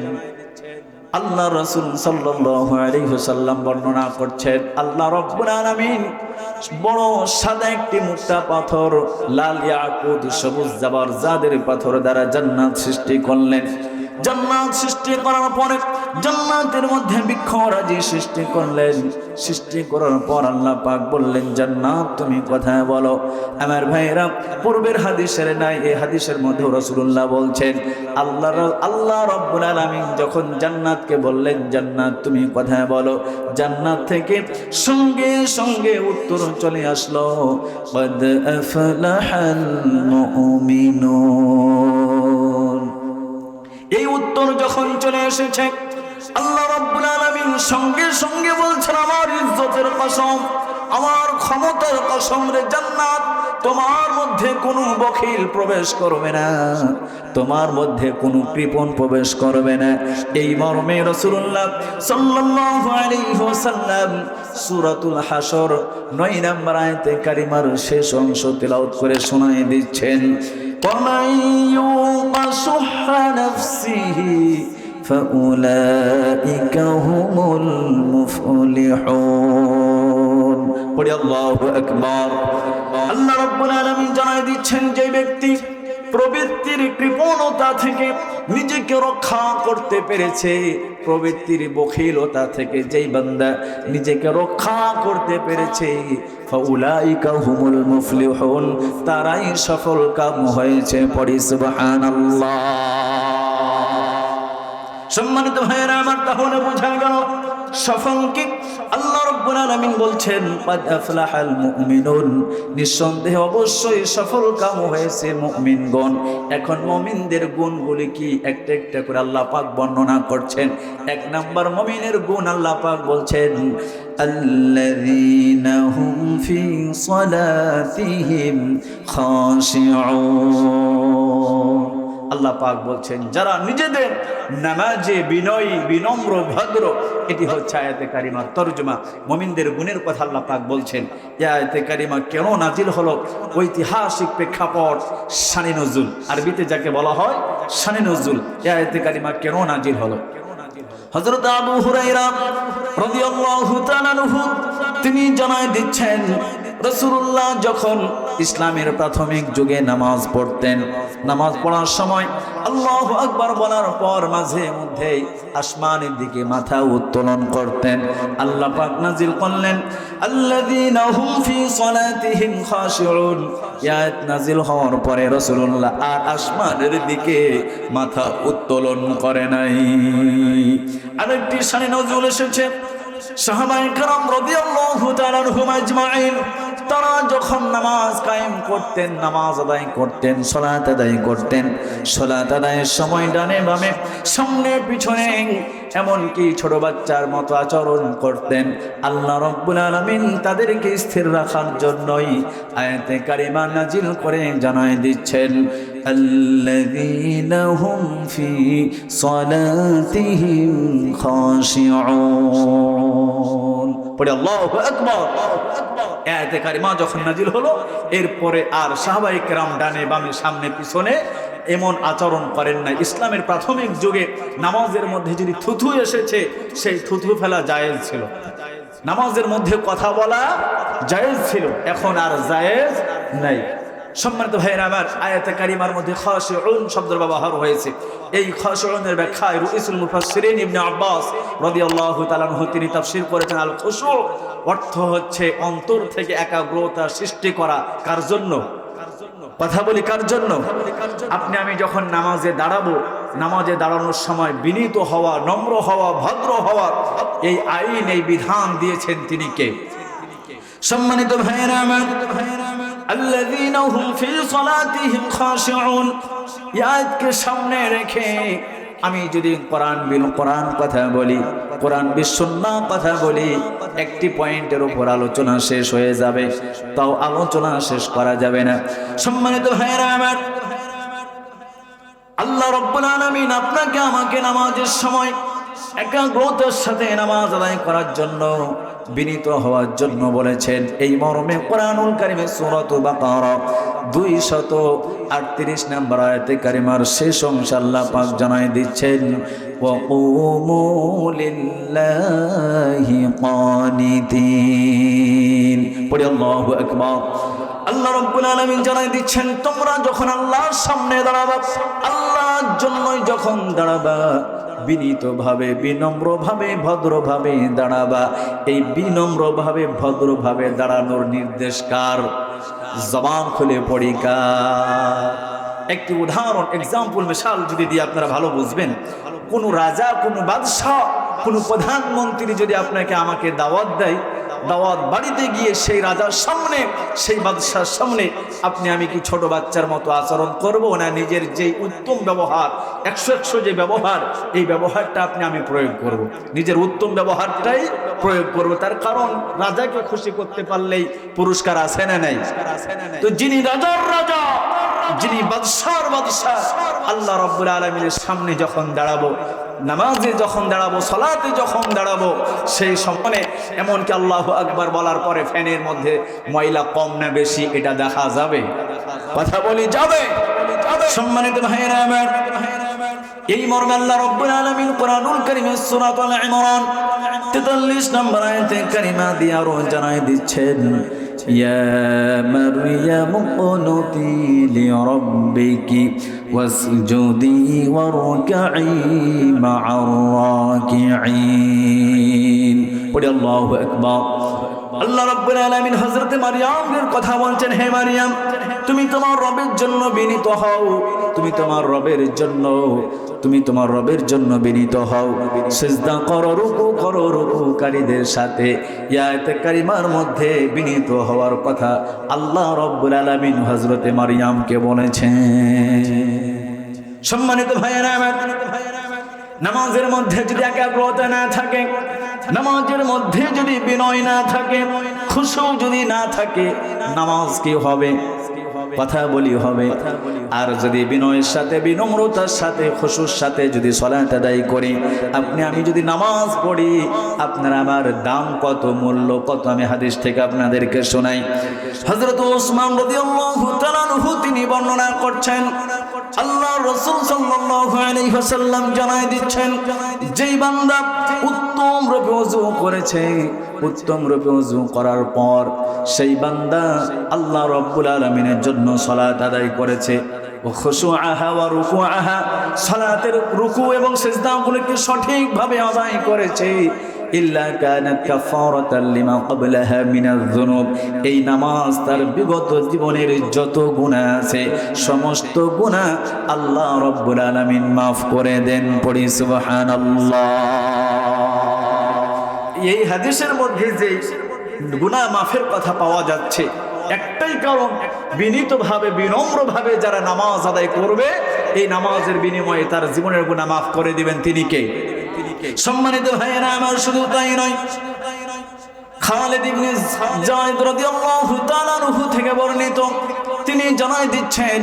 আল্লাহ রাসূল সাল্লাল্লাহু আলাইহি ওয়াসাল্লাম বর্ণনা করছেন, আল্লাহ রাব্বুল আলামিন বড় সাদা একটি মুক্তা পাথর, লাল ইয়াকুত সবুজ জাবারজাদের পাথর দ্বারা জান্নাত সৃষ্টি করলেন। জান্নাত সৃষ্টি করার পরে জান্নাতের মধ্যে বৃক্ষরাজি সৃষ্টি করলেন। সৃষ্টি করার পর আল্লাহ পাক বললেন, জান্নাত তুমি কোথায় বলো। আমার ভাইরা, পূর্বের হাদিসের নাই, এই হাদিসের মধ্যে রাসূলুল্লাহ বলছেন, আল্লাহ রাব্বুল আলামিন যখন জান্নাতকে বললেন, জান্নাত তুমি কোথায় বলো, জান্নাত থেকে সঙ্গে সঙ্গে উত্তর চলে আসলো, কদ আফলাহাল মুমিনুন। এই উত্তর যখন চলে এসেছে, আল্লাহ রাব্বুল আলামিন সঙ্গে সঙ্গে বলছেন, আমার ইজ্জতের কসম, আমার ক্ষমতার কসম রে জান্নাত, তোমার মধ্যে কোনো বখিল প্রবেশ করবে না, তোমার মধ্যে কোনো কৃপণ প্রবেশ করবে না। এই মর্মে রাসূলুল্লাহ সাল্লাল্লাহু আলাইহি ওয়াসাল্লাম সূরাতুল হাসর 9 নম্বর আয়াতে কারিমার শেষ অংশ তেলাওয়াত করে শোনায় দিচ্ছেন, وَمَن يُوقَ شُحَّ نَفْسِهِ فَأُولَئِكَ هُمُ الْمُفْلِحُونَ। পড়ি আল্লাহু আকবার। আল্লাহ রাব্বুল আলামিন জানাই দিচ্ছেন, যে ব্যক্তি প্রবৃত্তির কৃপণতা থেকে নিজেকে রক্ষা করতে পেরেছে, প্রবৃত্তির বখিলতা থেকে যেই বান্দা নিজেকে রক্ষা করতে পেরেছে, ফাউলাইকা হুমুল মুফলিহুন, তারাই সফল কাম হয়েছে। পড়ি সুবহানাল্লাহ। সম্মানিত ভাইয়েরা আমার, তাহলে বোঝা গেল সফল কি? আল্লাহ রাব্বুল আলামিন বলছেন, কদ আফলাহাল মুমিনুন, নিঃসন্দেহে অবশ্যই সফল কাম হয়েছে মুমিনগণ। এখন মুমিনদের গুণগুলি কি একটা একটা করে আল্লাহ পাক বর্ণনা করছেন। 1 নম্বর মুমিনের গুণ আল্লাহ পাক বলছেন, আল্লাযীনা হুম ফি সালাতিহিম খাশিউন। আল্লাহ পাক বলছেন, যারা নিজেদের নামাজে বিনয়ী, বিনম্র, ভদ্র। এটি হচ্ছে আয়াতে কারিমার তরজমা। মুমিনদের গুণের কথা আল্লাহ পাক বলছেন। এই আয়াতে কারিমা কেন নাজিল হলো? ঐতিহাসিক প্রেক্ষাপট, শানে নজুল, আরবিতে যাকে বলা হয় শানে নজুল। এই আয়াতে কারিমা কেন নাজিল হলো? হযরত আবু হুরায়রা রাদিয়াল্লাহু তাআলা আনহু তিনি জানায় দিচ্ছেন, রাসূলুল্লাহ যখন ইসলামের প্রাথমিক যুগে নামাজ পড়তেন, নামাজ পড়ার সময় আল্লাহু আকবার বলার পর মাঝে মধ্যে আসমানের দিকে মাথা উত্তোলন করতেন। আল্লাহ পাক নাজিল করলেন, আল্লাযীনা হুম ফি সালাতিহিম খাশিউন। আয়াত নাজিল হওয়ার পরে রাসূলুল্লাহ আর আসমানের দিকে মাথা উত্তোলন করে নাই। আরেকটি শানে নজুল এসেছে, সাহাবায়ে কেরাম রাদিয়াল্লাহু তাআলা আনহুম আজমাইন, তারা যখন নামাজ কায়েম করতেন, নামাজ আদায় করতেন, সালাত আদায় করতেন, সালাত আদায়ের সময় ডানে বামে, সামনে পিছনে, এমনকি ছোট বাচ্চার মতো আচরণ করতেন। আল্লাহ রাব্বুল আলামিন তাদেরকে স্থির রাখার জন্যই আয়াতে কারিমা নাজিল করে জানায় দিচ্ছেন, আল্লাযীনা হুম ফি সালাতিহিম খাশিউন। পড়ে আল্লাহু আকবার। আয়াতে কারিমা যখন নাজিল হলো, এরপরে আর সাহাবায়ে কেরাম ডানে বামে সামনে পিছনে এমন আচরণ করেন না। ইসলামের প্রাথমিক যুগে নামাজের মধ্যে যদি থুথু এসেছে, সেই থুথু ফেলা জায়েজ ছিল, নামাজের মধ্যে কথা বলা জায়েজ ছিল, এখন আর জায়েজ নাই। সম্মানিত ভাইরা আমার, আয়াতে কারিমার মধ্যে খাশিউন শব্দের ব্যবহার হয়েছে। এই খাশিউনের ব্যাখ্যায় রুইসুল মুফাসসিরিন ইবনে আব্বাস রাদিয়াল্লাহু তাআলা আনহু তিনি তাফসীর করেছেন, আল খুশু অর্থ হচ্ছে অন্তর থেকে একাগ্রতা সৃষ্টি করা। কার জন্য? কথা বলি কার জন্য? আপনি আমি যখন নামাজে দাঁড়াবো, নামাজে দাঁড়ানোর সময় বিনীত হওয়া, নম্র হওয়া, ভদ্র হওয়া, এই আইন, এই বিধান দিয়েছেন তিনি কে? সম্মানিত ভাইরা আমার, আল্লাযীনা হুম ফি সালাতিহিম খাশিউন, এই আয়াতকে সামনে রেখে আমি যদি কোরআন কথা বলি, কোরআন বিশুন্নাহ কথা বলি, একটি পয়েন্টের উপর আলোচনা শেষ হয়ে যাবে, তাও আলোচনা শেষ করা যাবে না। সম্মানিত ভাইরা আমার, আল্লাহ রাব্বুল আলামিন আপনাকে আমাকে নামাজের সময় একাগ্রতার সাথে নামাজ আদায় করার জন্য, বিনীত হওয়ার জন্য বলেছেন। এই মর্মে কোরআনুল কারীমের সূরাতুল বাকারা 238 নম্বর আয়াতে কারিমার শেষ অংশ আল্লাহ পাক জানায় দিচ্ছেন, ওয়া কুমু লিল্লাহি কানিতিন। পড়ি আল্লাহু আকবার। আল্লাহ রাব্বুল আলামিন জানায় দিচ্ছেন, তোমরা যখন আল্লাহর সামনে দাঁড়াবে, আল্লাহ আল্লাহর জন্যই যখন দাঁড়াবা, বিনীতভাবে, বিনম্রভাবে, ভদ্রভাবে দাঁড়াবা। এই বিনম্রভাবে, ভদ্রভাবে দাঁড়ানোর নির্দেশ কার? জবান খুলে পড়ি কার? একটি উদাহরণ, এক্সাম্পল, মিসাল যদি দিয়ে আপনারা ভালো বুঝবেন। কোন রাজা, কোন বাদশাহ, কোন প্রধানমন্ত্রী যদি আপনাকে আমাকে দাওয়াত দেয়, দাওয়াত বাড়িতে গিয়ে সেই রাজার সামনে, সেই বাদশার সামনে আমি কি ছোট বাচ্চার মতো আচরণ করব না নিজের যে উত্তম ব্যবহার, 100 যে ব্যবহার, এই ব্যবহারটা আমি প্রয়োগ করব, নিজের উত্তম ব্যবহারটাই প্রয়োগ করব। তার কারণ রাজাকে খুশি করতে পারলেই পুরস্কার আছে না নাই? তো যিনি রাজার রাজা, যিনি বাদশার বাদশাহ, আল্লাহ রাব্বুল আলামিনের সামনে যখন দাঁড়াবো, নামাজে যখন দাঁড়াবো, সালাতে যখন দাঁড়াবো, সেই সময়ে এমনকি আল্লাহু আকবার বলার পরে ফ্যানের মধ্যে ময়লা কম না বেশি এটা দেখা যাবে? কথা বলি যাবে? সম্মানিত ভাইয়েরা আমার, এই মর্মে আল্লাহ রাব্বুল আলামিন কোরআনুল কারীমের সূরা আল ইমরান 43 নম্বর আয়াতে কারিমা দিয়ে আরো জানাই দিচ্ছেন, ইয়া মারইয়ামু কুনুতি লিরাব্বিকি ওয়াসজুদি ওয়ারকাই মা'আর রাকিঈন। পড়ি আল্লাহু আকবার। আল্লাহ রাব্বুল আলামিন হযরত মারইয়ামের কথা বলছেন, হে মারইয়াম, তুমি তোমার রবের জন্য বিনীত হও, তুমি তোমার রবের জন্য বিনীত হও, সিজদা করো, রুকু করো, রুকুকারীদের সাথে। আয়াতে কারিমার মধ্যে বিনীত হওয়ার কথা আল্লাহ রাব্বুল আলামিন হযরত মারইয়ামকে বলেছেন। সম্মানিত ভাইয়েরা আমার, নামাজের মধ্যে যদি একাগ্রতা না থাকে, নামাজের মধ্যে যদি বিনয় না থাকে, খুশু যদি না থাকে, নামাজ কি হবে? কথা বলি হবে। আর যদি বিনয়ের সাথে, বিনম্রতার সাথে, খুশুর সাথে যদি সালাত আদায় করি, আমি যদি নামাজ পড়ি, আপনার আমার দাম কত, মূল্য কত, আমি হাদিস থেকে আপনাদেরকে শোনাই। হযরত ওসমান রাদিয়াল্লাহু তাআলা আনহু তিনি বর্ণনা করছেন, আল্লাহ রাসূল সাল্লাল্লাহু আলাইহি ওয়াসাল্লাম জানায় দিচ্ছেন, যেই বান্দা উত্তম রূপে ওযু করেছে, উত্তম রূপে ওযু করার পর সেই বান্দা আল্লাহ রাব্বুল আলামিনের জন্য সালাত আদায় করেছে, ও খুশুআহা ওয়া রুকুআহা, সালাতের রুকু এবং সিজদাগুলোকে সঠিকভাবে আদায় করেছে, ইল্লা কানাত কাফারাতাল লিমা ক্বাবলাহা মিনাজ যুনুব, এই নামাজ তার বিগত জীবনের যত গুনাহ আছে সমস্ত গুনাহ আল্লাহ রাব্বুল আলামিন maaf করে দেন। পড়ি সুবহানাল্লাহ। এই হাদিসের মধ্যে যে গুনাহ মাফের কথা পাওয়া যাচ্ছে, একটাই কারণ, বিনীতভাবে, বিনম্রভাবে যারা নামাজ আদায় করবে, এই নামাজের বিনিময়ে তার জীবনের গুনাহ মাফ করে দিবেন। তিনি কে? সম্মানিত ভাইয়েরা আমার, শুধু তাই নয়, খালিদ ইবনে যায়েদ রাদিয়াল্লাহু তাআলা আনহু থেকে বর্ণিত, তিনি জানাই দিচ্ছেন,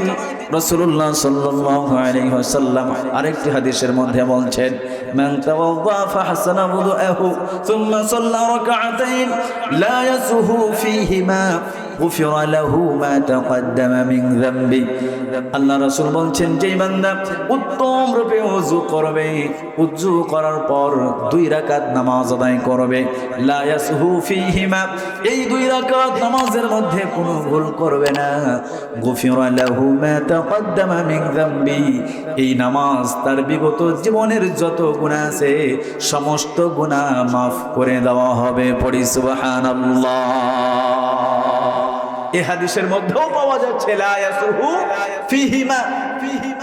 রাসূলুল্লাহ সাল্লাল্লাহু আলাইহি ওয়াসাল্লাম আরেকটি হাদিসের মধ্যে বলছেন, মান তাওয়াদ্দা ফাহসানা wudu'ahu থুম্মা সাল্লা রাকআতাইন লা ইয়াসুহু ফীহিমা গুফিরা লাহু মা তাকদ্দামা মিন যামবি। আল্লাহ রাসূল বলছেন, যেই বান্দা উত্তম রূপে ওযু করবে, ওযু করার পর 2 রাকাত নামাজ আদায় করবে, লা ইয়াসুহু ফীহিমা, এই 2 রাকাত নামাজের মধ্যে কোনো ভুল করবে না, গুফিরা লাহু মা তাকদ্দামা মিন যামবি, এই নামাজ তার বিগত জীবনের যত গুনাহ আছে সমস্ত গুনাহ maaf করে দেওয়া হবে। পড়ি সুবহানাল্লাহ। এই হাদিসের মধ্যেও পাওয়া যাচ্ছে লা ইয়াসুহু ফীহিমা,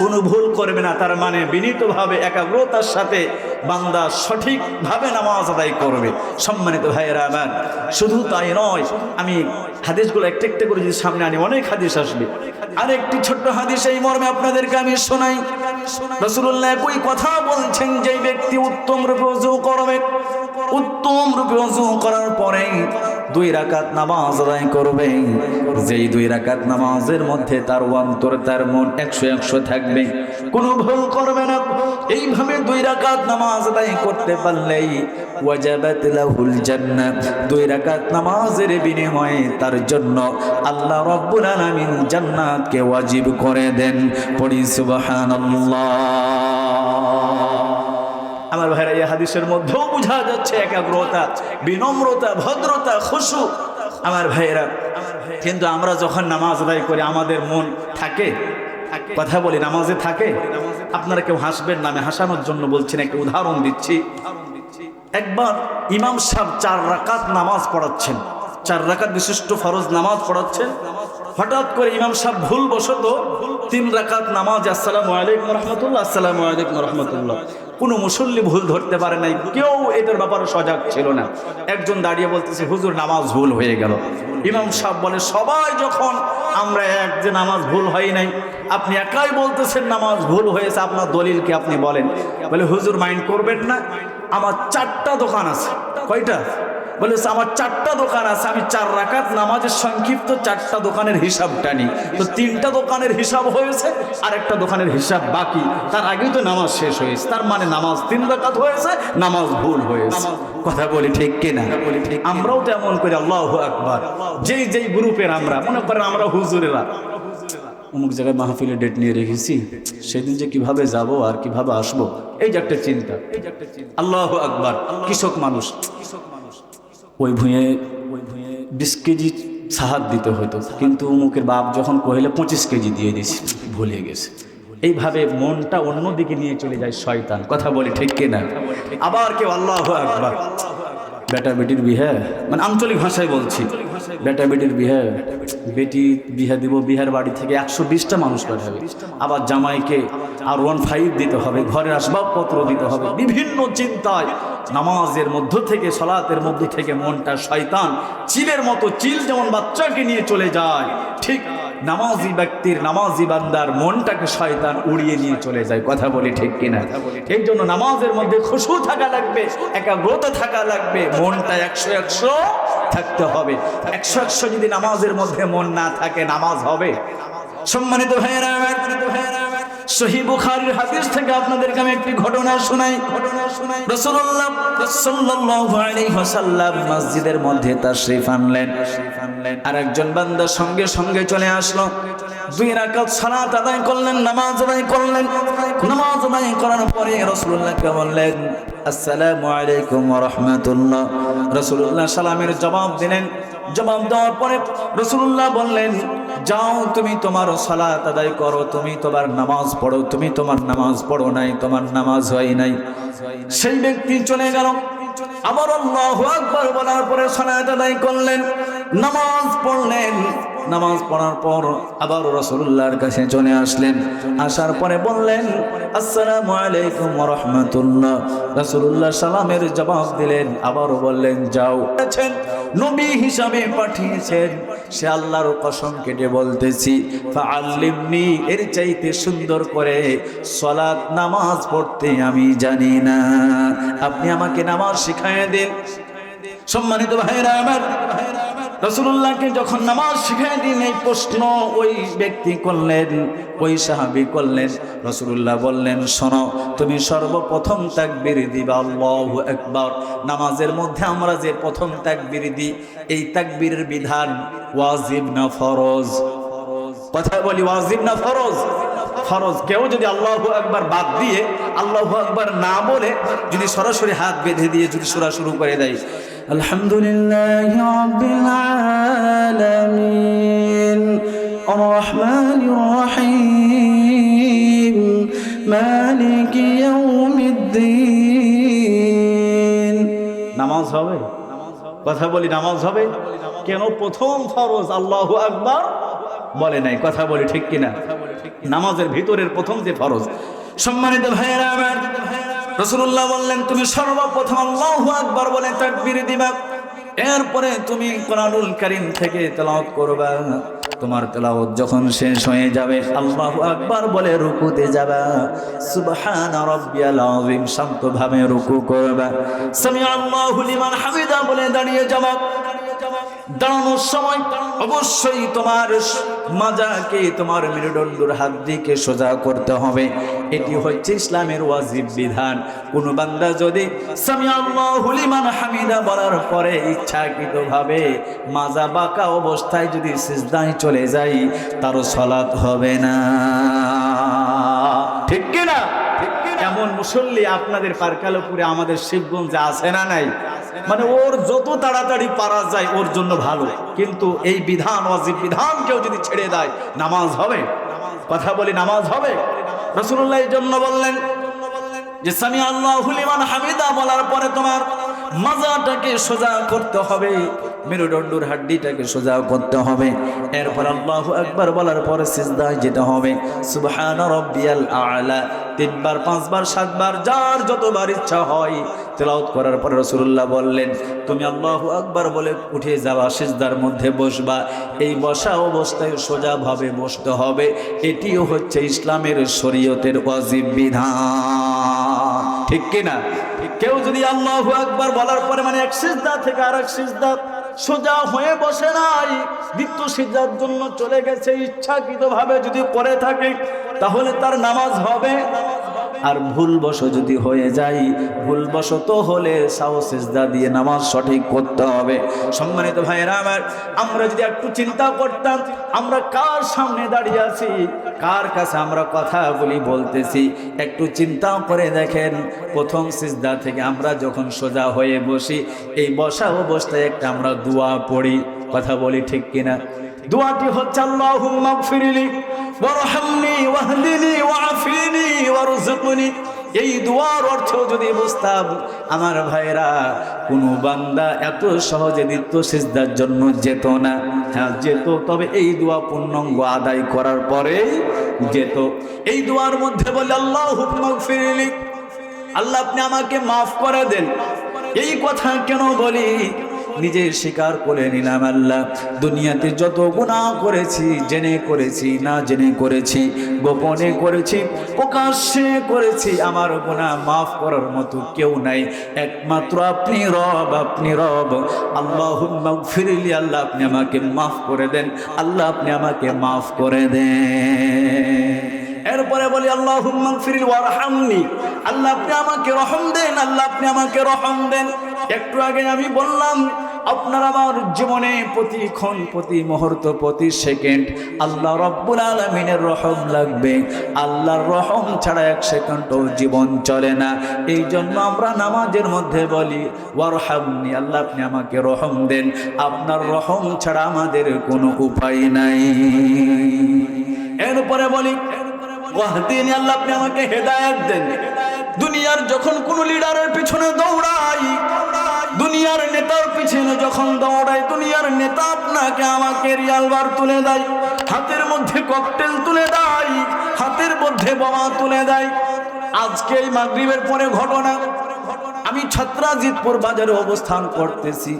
কোনো ভুল করবে না, তার মানে বিনীতভাবে, একাগ্রতার সাথে বান্দা সঠিকভাবে নামাজ আদায় করবে। সম্মানিত ভাইয়েরা আমার, শুধু তাই নয়, আমি হাদিসগুলো একটা একটা করে যদি সামনে আনি, অনেক হাদিস আসবে। আরেকটি ছোট্ট হাদিস এই মর্মে আপনাদেরকে আমি শোনাই। রাসূলুল্লাহ একই কথা বলছেন, যে ব্যক্তি উত্তম রূপে ওযু করবে, উত্তম রূপে ওযু করার পরে 2 রাকাত নামাজ আদায় করবে, যেই 2 রাকাত নামাজের মধ্যে তার অন্তর, তার মন 100 থাকবে, কোনো ভুল করবে না, এইভাবে 2 রাকাত নামাজ আদায় করতে পারলেই ওয়াজাবাত লাহুল জান্নাহ, 2 রাকাত নামাজের বিনিময়ে তার জন্য আল্লাহ রাব্বুল আলামিন জান্নাতকে ওয়াজিব করে দেন। পড়ি সুবহানাল্লাহ। আমার ভাইরা, এই হাদিসের মধ্যেও বোঝা যাচ্ছে একাগ্রতা, বিনম্রতা, ভদ্রতা, খুশু। আমার ভাইরা, কিন্তু আমরা যখন নামাজ আদায় করি আমাদের মন থাকে, কথা বলি, নামাজে থাকে? আপনারা কেউ হাসবেন না, আমি হাসানোর জন্য বলছি না, একটা উদাহরণ দিচ্ছি। একবার ইমাম সাহেব 4 রাকাত নামাজ পড়াচ্ছেন, 4 রাকাত বিশিষ্ট ফরজ নামাজ পড়াচ্ছেন। হঠাৎ করে ইমাম সাহেব ভুলবশত 3 রাকাত নামাজ আসসালামু আলাইকুম রহমতুল্লাহ, আসসালামু আলাইকুম রহমতুল্লাহ, কোনো মুসল্লি ভুল ধরতে পারে নাই, কেউ এটার ব্যাপারে সজাগ ছিল না। একজন দাঁড়িয়ে বলতেছে, হুজুর নামাজ ভুল হয়ে গেল। ইমাম সাহেব বলে, সবাই যখন আমরা এক যে নামাজ ভুল হয় নাই, আপনি একাই বলতেছেন নামাজ ভুল হয়েছে, আপনার দলিলকে আপনি বলেন। বলে, হুজুর মাইন্ড করবেন না, আমার 4টা দোকান আছে। কয়টা? বলে, আমার 4টা দোকান আছে, আমি 4 রাকাত নামাজের সংক্ষিপ্ত 4টা দোকানের হিসাব টানি, তো 3টা দোকানের হিসাব হয়েছে, আর একটা দোকানের হিসাব বাকি, তার আগেই তো নামাজ শেষ হয়েছে, তার মানে নামাজ 3 রাকাত হয়েছে, নামাজ ভুল হয়েছে। কথা বলি ঠিক কিনা? আমরাও তো এমন করি, আল্লাহু আকবার। যেই যেই গ্রুপের আমরা মনে করেন আমরা হুজুরেরা অমুক জায়গায় মাহফিলে ডেট নিয়ে রেখেছি, সেদিন যে কিভাবে যাব আর কিভাবে আসবো, এই যে একটা চিন্তা। আল্লাহু আকবার। কৃষক মানুষ, ওই ভুঁয়ে 20 কেজি সাহাদ দিতে হতো, কিন্তু অমুকের বাপ যখন কহিলে 25 কেজি দিয়ে দিছি, ভুলে গেছে। এইভাবে মনটা অন্যদিকে নিয়ে চলে যায় শয়তান। কথা বলি ঠিক কিনা? আবার কেউ আল্লাহু আকবার, বেটা বেটির বিয়ে, মানে আঞ্চলিক ভাষায় বলছি, বেটা বেটির বিয়ে, বেটি বিয়ে দিব, বিহার বাড়ি থেকে 120টা মানুষ পাঠাবে, আবার জামাইকে আর 15 দিতে হবে, ঘরের আসবাবপত্র দিতে হবে, বিভিন্ন চিন্তায় নামাজের মধ্য থেকে, সালাতের মধ্য থেকে মনটা শয়তান চিলের মতো, চিল যেমন বাচ্চাকে নিয়ে চলে যায়, ঠিক নামাজি ব্যক্তির, নামাজি বান্দার মনটাকে শয়তান উড়িয়ে নিয়ে চলে যায়। কথা বলি ঠিক কিনা? এই জন্য নামাজের মধ্যে খুশু থাকা লাগবে, একাগ্রতা থাকা লাগবে, মনটা 100 থাকতে হবে। 100 যদি নামাজের মধ্যে মন না থাকে, নামাজ হবে? সম্মানিত ভাইয়েরা, সহিহ বুখারীর হাদিস থেকে আপনাদেরকে আমি একটি ঘটনা শোনাই। রাসূলুল্লাহ সাল্লাল্লাহু আলাইহি ওয়াসাল্লাম মসজিদের মধ্যে তাশরীফ আনলেন, আর একজন বান্দা সঙ্গে সঙ্গে চলে আসলো। 2 রাকাত সালাত আদায় করলেন, নামাজ আদায় করলেন। নামাজ আদায় করার পরে রাসূলুল্লাহকে বললেন, আসসালামু আলাইকুম ওয়া রাহমাতুল্লাহ। রাসূলুল্লাহ সালামের জবাব দিলেন। জবাব দেওয়ার পরে রাসূলুল্লাহ বললেন, যাও তুমি তোমার সালাত আদায় করো, তুমি তোমার নামাজ পড়ো, তুমি তোমার নামাজ পড়ো নাই, তোমার নামাজ হয় নাই। সেই ব্যক্তি চলে গেল। আবার আল্লাহু আকবার বলার পরে সালাত আদায় করলেন, নামাজ পড়লেন। নামাজ পড়ার পর আবার রাসূলুল্লাহর কাছে চলে আসলেন। আসার পরে বললেন, আসসালামু আলাইকুম ওয়া রাহমাতুল্লাহ। রাসূলুল্লাহ সালামের জবাব দিলেন, আবারও বললেন, যাও। নবী হিসাবে পাঠিয়েছেন, সে আল্লাহর কসম কেটে বলতেছি, ফাআল্লিমনি, এর চাইতে সুন্দর করে সালাত নামাজ পড়তে আমি জানি না, আপনি আমাকে নামাজ শিখাইয়ে দিন। সম্মানিত ভাইরা আমার, রাসূলুল্লাহকে যখন নামাজ শিখাই দিন, এই প্রশ্ন ওই ব্যক্তি করলেন, ওই সাহাবী করলেন। রাসূলুল্লাহ বললেন, শোনো, তুমি সর্বপ্রথম তাকবীর দিবা আল্লাহু আকবার। নামাজের মধ্যে আমরা যে প্রথম তাকবীর দিই, এই তাকবীরের বিধান ওয়াজিব না ফরজ? কথা বলি, ওয়াজিব না ফরজ? ফরজ। কেউ যদি আল্লাহু আকবার বাদ দিয়ে, আল্লাহু আকবার না বলে, যদি সরাসরি হাত বেঁধে দিয়ে যদি সূরা শুরু করে দেয়, আলহামদুলিল্লাহি রাব্বিল আলামিন আর রহমানির রহিম মালিকি ইয়াউমিদ্দিন, নামাজ হবে? কথা বলি, নামাজ হবে? কেন প্রথম ফরজ আল্লাহু আকবার বলে নাই? কথা বলি ঠিক কিনা? নামাজের ভিতরের প্রথম যে ফরজ। সম্মানিত ভাইয়েরা আমার, রাসূলুল্লাহ বললেন, তুমি সর্বপ্রথম আল্লাহু আকবার বলে তাকবীর দিবা, এরপরে তুমি কোরআনুল কারীম থেকে তেলাওয়াত করবা। তোমার তেলাওয়াত যখন শেষ হয়ে যাবে, আল্লাহু আকবার বলে রুকুতে যাবা, সুবহানা রাব্বিয়াল আযীম শান্তভাবে রুকু করবা, সামিআল্লাহু লিমান হামিদা বলে দাঁড়িয়ে যাবা। দাঁড়ানোর সময় অবশ্যই তোমার মাজাকে, তোমার মেরুদণ্ডের হাত দিকে সোজা করতে হবে। এটি হচ্ছে ইসলামের ওয়াজিব বিধান। কোন বান্দা যদি সামিআল্লাহু লিমান হামিদা বলার পরে ইচ্ছাকৃতভাবে মাজা বাঁকা অবস্থায় যদি সিজদায় চলে যায়, তার সালাত হবে না। ঠিক কি না? এমন মুসল্লি আপনাদের পারকালপুরে, আমাদের শিবগঞ্জে আছে না নাই? মানে ওর যত তাড়াতাড়ি পারা যায় ওর জন্য ভালো, কিন্তু এই বিধান, ওয়াজিব বিধান কেউ যদি ছেড়ে দেয়, নামাজ হবে? কথা বলি, নামাজ হবে? রাসূলুল্লাহ এই জন্য বললেন যে সামি আল্লাহু লিমান হামিদা বলার পরে তোমার মাজাটাকে সোজা করতে হবে, মেরুদণ্ডের হাড্ডিটাকে সোজা করতে হবে। এরপর আল্লাহু আকবার বলার পরে সিজদায় যেতে হবে। সুবহান রাব্বিয়াল আ'লা 3 বার 5 বার 7 বার যার যতবার ইচ্ছা হয় তেলাওয়াত করার পরে রাসূলুল্লাহ বললেন তুমি আল্লাহু আকবার বলে উঠে যাওয়া সিজদার মধ্যে বসবা। এই বসা অবস্থায় সোজাভাবে বসতে হবে। এটিও হচ্ছে ইসলামের শরীয়তের ওয়াজিব বিধান, ঠিক কি না? কেউ যদি আল্লাহু আকবার বলার পরে মানে এক সিজদা থেকে আরেক সিজদা সোজা হয়ে বসে নাই, দ্বিতীয় সিজদার জন্য চলে গেছে, ইচ্ছাকৃতভাবে যদি করে থাকে তাহলে তার নামাজ হবে। আর ভুলবশ যদি হয়ে যায়, ভুলবশত হলে সাও সিজদা দিয়ে নামাজ সঠিক করতে হবে। সম্মানিত ভাইয়েরা আমার, আমরা যদি একটু চিন্তা করতাম আমরা কার সামনে দাঁড়িয়ে আছি, কার কাছে আমরা কথা বলতেছি, একটু চিন্তা করে দেখেন। প্রথম সিজদা থেকে আমরা যখন সোজা হয়ে বসি, এই বসা অবস্থায় একটা আমরা দোয়া পড়ি, কথা বলি ঠিক কিনা? দোয়াটি হচ্ছে আল্লাহুম্মা গফিরলি ওয়ারহামনি ওয়াহদিনি ওয়াআফিনি ওয়ারযুকনি। এই দোয়ার অর্থ যদি বুঝতাম আমার ভাইরা, কোন বান্দা এত সহজে দ্বিতীয় সিজদার জন্য যেত না। হ্যাঁ যেত, তবে এই দোয়া পূর্ণাঙ্গ আদায় করার পরে যেত। এই দোয়ার মধ্যে বলে আল্লাহুম্মা গফিরলি, আল্লাহ আপনি আমাকে মাফ করে দেন। এই কথা কেন বলি? নিজে স্বীকার করে নিলাম আল্লাহ দুনিয়াতে যত গুনাহ করেছি, জেনে করেছি না জেনে করেছি, গোপনে করেছি প্রকাশ্যে করেছি, আমার গুনাহ মাফ করার মতো কেউ নাই, একমাত্র আপনি রব, আপনি রব। আল্লাহুম্মা গফিরলি, আল্লাহ আপনি আমাকে মাফ করে দেন, আল্লাহ আপনি আমাকে মাফ করে দেন। এরপরে বলি আল্লাহুম্মা গফিরলি ওয়ারহামনি, আল্লাহ আপনি আমাকে রহম দেন, আল্লাহ আপনি আমাকে রহম দেন। একটু আগে আমি বললাম আপনার আমার জীবনে প্রতিক্ষণ, প্রতি মুহূর্ত, প্রতি সেকেন্ড আল্লাহ রাব্বুল আলামিনের রহম লাগবে। আল্লাহর রহম ছাড়া এক সেকেন্ডও জীবন চলে না। এই জন্য আমরা নামাজের মধ্যে বলি ওয়ারহামনি, আল্লাহ আপনি আমাকে রহম দেন, আপনার রহম ছাড়া আমাদের কোনো উপায় নাই। এরপরে বলি ওয়াহদিনি, আল্লাহ আপনি আমাকে হেদায়েত দেন। দুনিয়ার যখন কোনো লিডারের পিছনে দৌড়াই, দুনিয়ার নেতার পিছনে যখন দৌড়াই, দুনিয়ার নেতা আপনাকে আমাকে রিয়ালবার তুলে দেয়, হাতের মধ্যে ককটেল তুলে দেয়, হাতের মধ্যে বোমা তুলে দেয়। আজকে এই মাগরিবের পরে ঘটনা, আমি ছত্রাজিতপুর বাজারে অবস্থান করতেছি।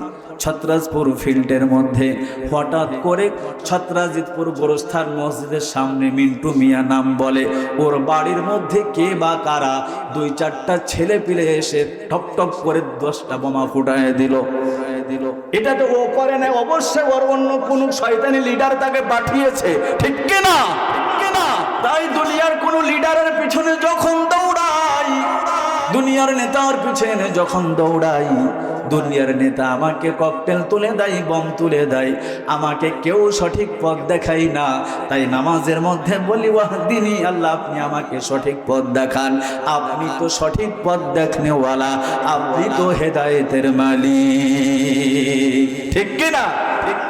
ছত্রাজপুর ফিল্ডের মধ্যে হঠাৎ করে ছত্রাজিতপুর গোরস্থান মসজিদের সামনে মিন্টু মিয়া নাম বলে, ওর বাড়ির মধ্যে কে বা কারা 2-4টা ছেলে পিলে এসে টপ টপ করে 10টা বোমা ফুটায় দিল। এটা তো ও করে না, অবশ্যই ওর অন্য কোন শয়তানি লিডার তাকে পাঠিয়েছে, ঠিক কিনা? তাই দুনিয়ার কোন লিডারের পিছনে যখন দৌড়াই, দুনিয়ার নেতার পিছনে যখন দৌড়াই, দুনিয়ার নেতা আমাকে ককটেল তুলে দেয়, বম তুলে দেয়, আমাকে কেউ সঠিক পথ দেখাই না। তাই নামাজের মধ্যে বলি ওয়াহদিনি, আল্লাহ আপনি আমাকে সঠিক পথ দেখান, আপনি তো সঠিক পথ দেখনেওয়ালা, আপনি তো হেদায়েতের মালিক, ঠিক কিনা?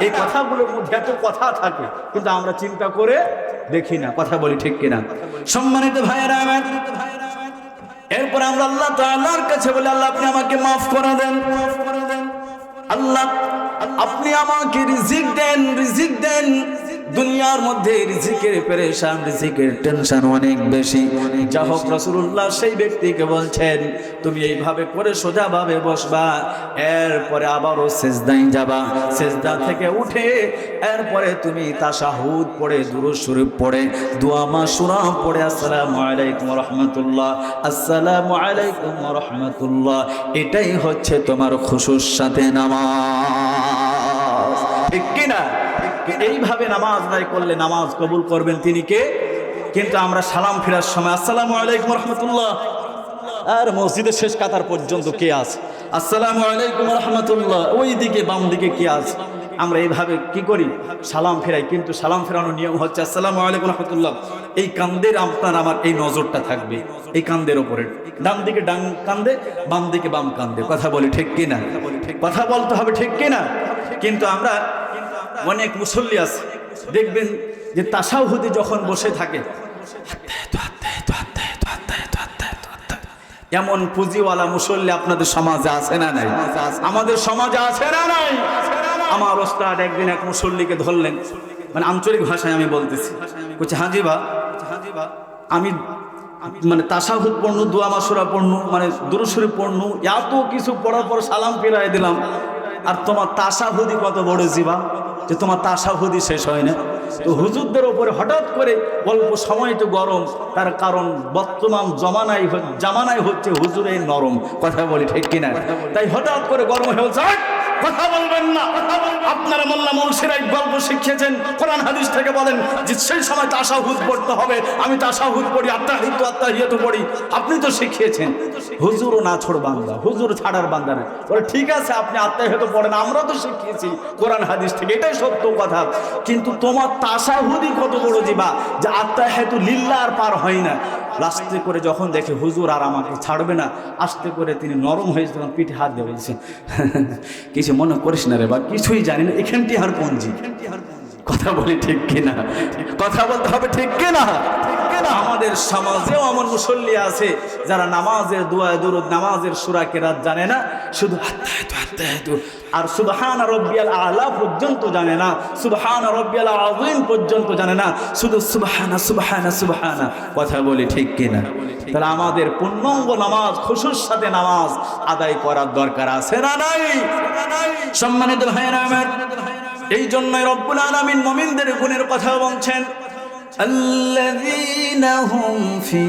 এই কথাগুলোর মধ্যে এত কথা থাকে কিন্তু আমরা চিন্তা করে দেখি না, কথা বলি ঠিক কিনা? সম্মানিত ভাইয়েরা আমার, এরপর আমরা আল্লাহ তাআলার কাছে বলি আল্লাহ আপনি আমাকে মাফ করে দেন, আল্লাহ আপনি আমাকে রিজিক দেন, রিজিক দেন। দুনিয়ার মধ্যে রিজিকের পেরেশান, রিজিকের টেনশন অনেক বেশি। যা হোক রাসূলুল্লাহ সেই ব্যক্তিকে বলছেন তুমি এইভাবে করে সোজাভাবে বসবা, এরপরে আবারও সিজদায় যাবা, সিজদা থেকে উঠে এরপরে তুমি তাশাহুদ পড়ে, দুরূদ শরীফ পড়ে, দোয়া মাশুরা পড়ে আসসালামু আলাইকুম ওয়া রাহমাতুল্লাহ, আসসালামু আলাইকুম ওয়া রাহমাতুল্লাহ। এটাই হচ্ছে তোমার খুশুর সাথে নামাজ, ঠিক কি না? এইভাবে নামাজ আদায় করলে নামাজ কবুল করবেন তিনি কে? কিন্তু আমরা সালাম ফেরার সময় আসসালামু আলাইকুম ওয়া রাহমাতুল্লাহ, আর মসজিদের শেষ কাতার পর্যন্ত কে আছে আসসালামু আলাইকুম ওয়া রাহমাতুল্লাহ, ওই দিকে বাম দিকে কে আছে? আমরা এইভাবে কি করি? সালাম ফেরাই। কিন্তু সালাম ফেরানোর নিয়ম হচ্ছে আসসালামু আলাইকুম ওয়া রাহমাতুল্লাহ, এই কান্দের আপনার আমার এই নজরটা থাকবে এই কান্দের ওপরে, ডান দিকে ডান কান্দে, বাম দিকে বাম কান্দে, কথা বলি ঠিক কিনা? কথা বলতে হবে ঠিক কিনা? কিন্তু আমরা অনেক মুসল্লি আছে দেখবেন যে তাশাহুদে যখন বসে থাকে এমন পুঁজিওয়ালা মুসল্লি আপনাদের সমাজে আছে না নাই? আমাদের সমাজে আছে না নাই? আমার ওস্তাদ একদিন এক মুসল্লিকে ধরলেন, মানে আঞ্চলিক ভাষায় আমি বলতেছি, বলছে হাজিবা আমি মানে তাশাহুদ পড়নু, দোয়া মাসুরা পড়নু, মানে দুরূদ শরীফ পড়নু, এত কিছু পড়ার পর সালাম ফিরাই দিলাম, আর তোমার তাশাহুদি কত বড় জিবা যে তোমার তাশাহুদি শেষ হয় না। তো হুজুরদের উপরে হঠাৎ করে অল্প সময় তো গরম, তার কারণ বর্তমান জামানায় হচ্ছে হুজুরের নরম, কথা বলি ঠিক কিনা? তাই হঠাৎ করে গরম হয়ে হচ্ছে কথা বলবেন না। আপনারা মোল্লা মুন্সিরাই গল্প শিখিয়েছেন, কোরআন হাদিস থেকে বলেন যে সেই সময় তাশাহুদ পড়তে হবে। আমি তাশাহুদ পড়ি, আত্তাহিয়াতু পড়ি, আপনি তো শিখিয়েছেন। হুজুরও না ছোড় বান্দা, হুজুর ছাড়ার বান্দা না। বলে ঠিক আছে আপনি আত্তাহিয়াতু পড়েন, আমরা তো শিখিয়েছি কোরআন হাদিস থেকে, এটাই সত্য কথা। কিন্তু তোমার তাশাহুদই কত বড় জিবা যে আত্তাহিয়াতু লিল্লাহ আর পার হয় না। লাস্টে করে যখন দেখে হুজুর আর আমাকে ছাড়বে না, আস্তে করে তিনি নরম হয়েছে, তখন পিঠে হাত দিয়ে বলছে কিছু মনে করিস না রে বা, কিছুই জানি না, এখানটি আর পঞ্জি। কথা বলি ঠিক কিনা? কথা বলতে হবে ঠিক কিনা? আমাদের সমাজেও এমন মুসল্লি আছে যারা নামাজের দোয়া দুরুদ, নামাজের সূরা কেরাত জানে না, শুধু আত্তাহিয়াতু আর সুবহান রাব্বিয়াল আলা পর্যন্ত জানে না, সুবহান রাব্বিয়াল আযীম পর্যন্ত জানে না, শুধু সুবহানা সুবহানা সুবহানা। কথা বলি ঠিক কিনা? তাহলে আমাদের পূর্ণাঙ্গ নামাজ, খুশুর সাথে নামাজ আদায় করার দরকার আছে না নাই? সম্মানিত ভাইরা আমার, এই জন্যই রব্বুল আলামিন মুমিনদের গুণের কথা বলছেন, আল্লাযীনা হুম ফি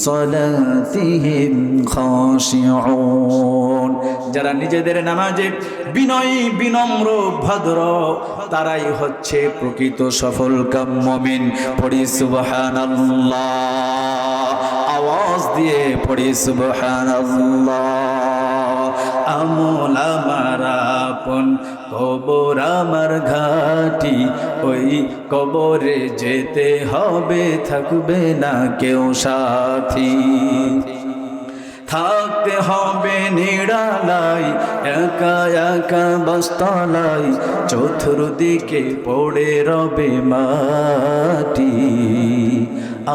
সালাতিহিম খাশিউন, যারা নিজেদের নামাজে বিনয়ী, বিনম্র, ভদ্র, তারাই হচ্ছে প্রকৃত সফলকাম মুমিন। পড়ি সুবহানাল্লাহ, আওয়াজ দিয়ে পড়ি সুবহানাল্লাহ। আমল আমার আপন, কবর আমার ঘাটি, ওই কবরে যেতে হবে, থাকবে না কেউ সাথী। থাকতে হবে নিরালাই, একা একা বস্তালাই, চতুর্দিকে পড়ে রবে মাটি।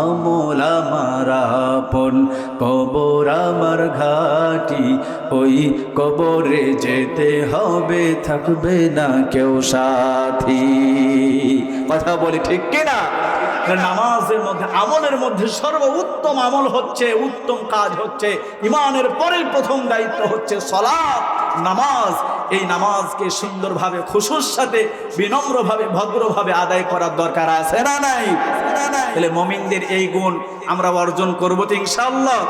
আমল আমার আপন, কবর আমার ঘাটি, ওই কবরে যেতে হবে, থাকবে না কেউ সাথী। কথা বলি ঠিক কিনা? নামাজের মধ্যে, আমলের মধ্যে সর্বোত্তম আমল হচ্ছে, উত্তম কাজ হচ্ছে, ইমানের পরেই প্রথম দায়িত্ব হচ্ছে সালাত, নামাজ। এই নামাজকে সুন্দরভাবে, খুশুর সাথে, বিনম্রভাবে, ভদ্রভাবে আদায় করার দরকার আছে না নাই? তাহলে মুমিনদের এই গুণ আমরা অর্জন করব তো ইনশাআল্লাহ।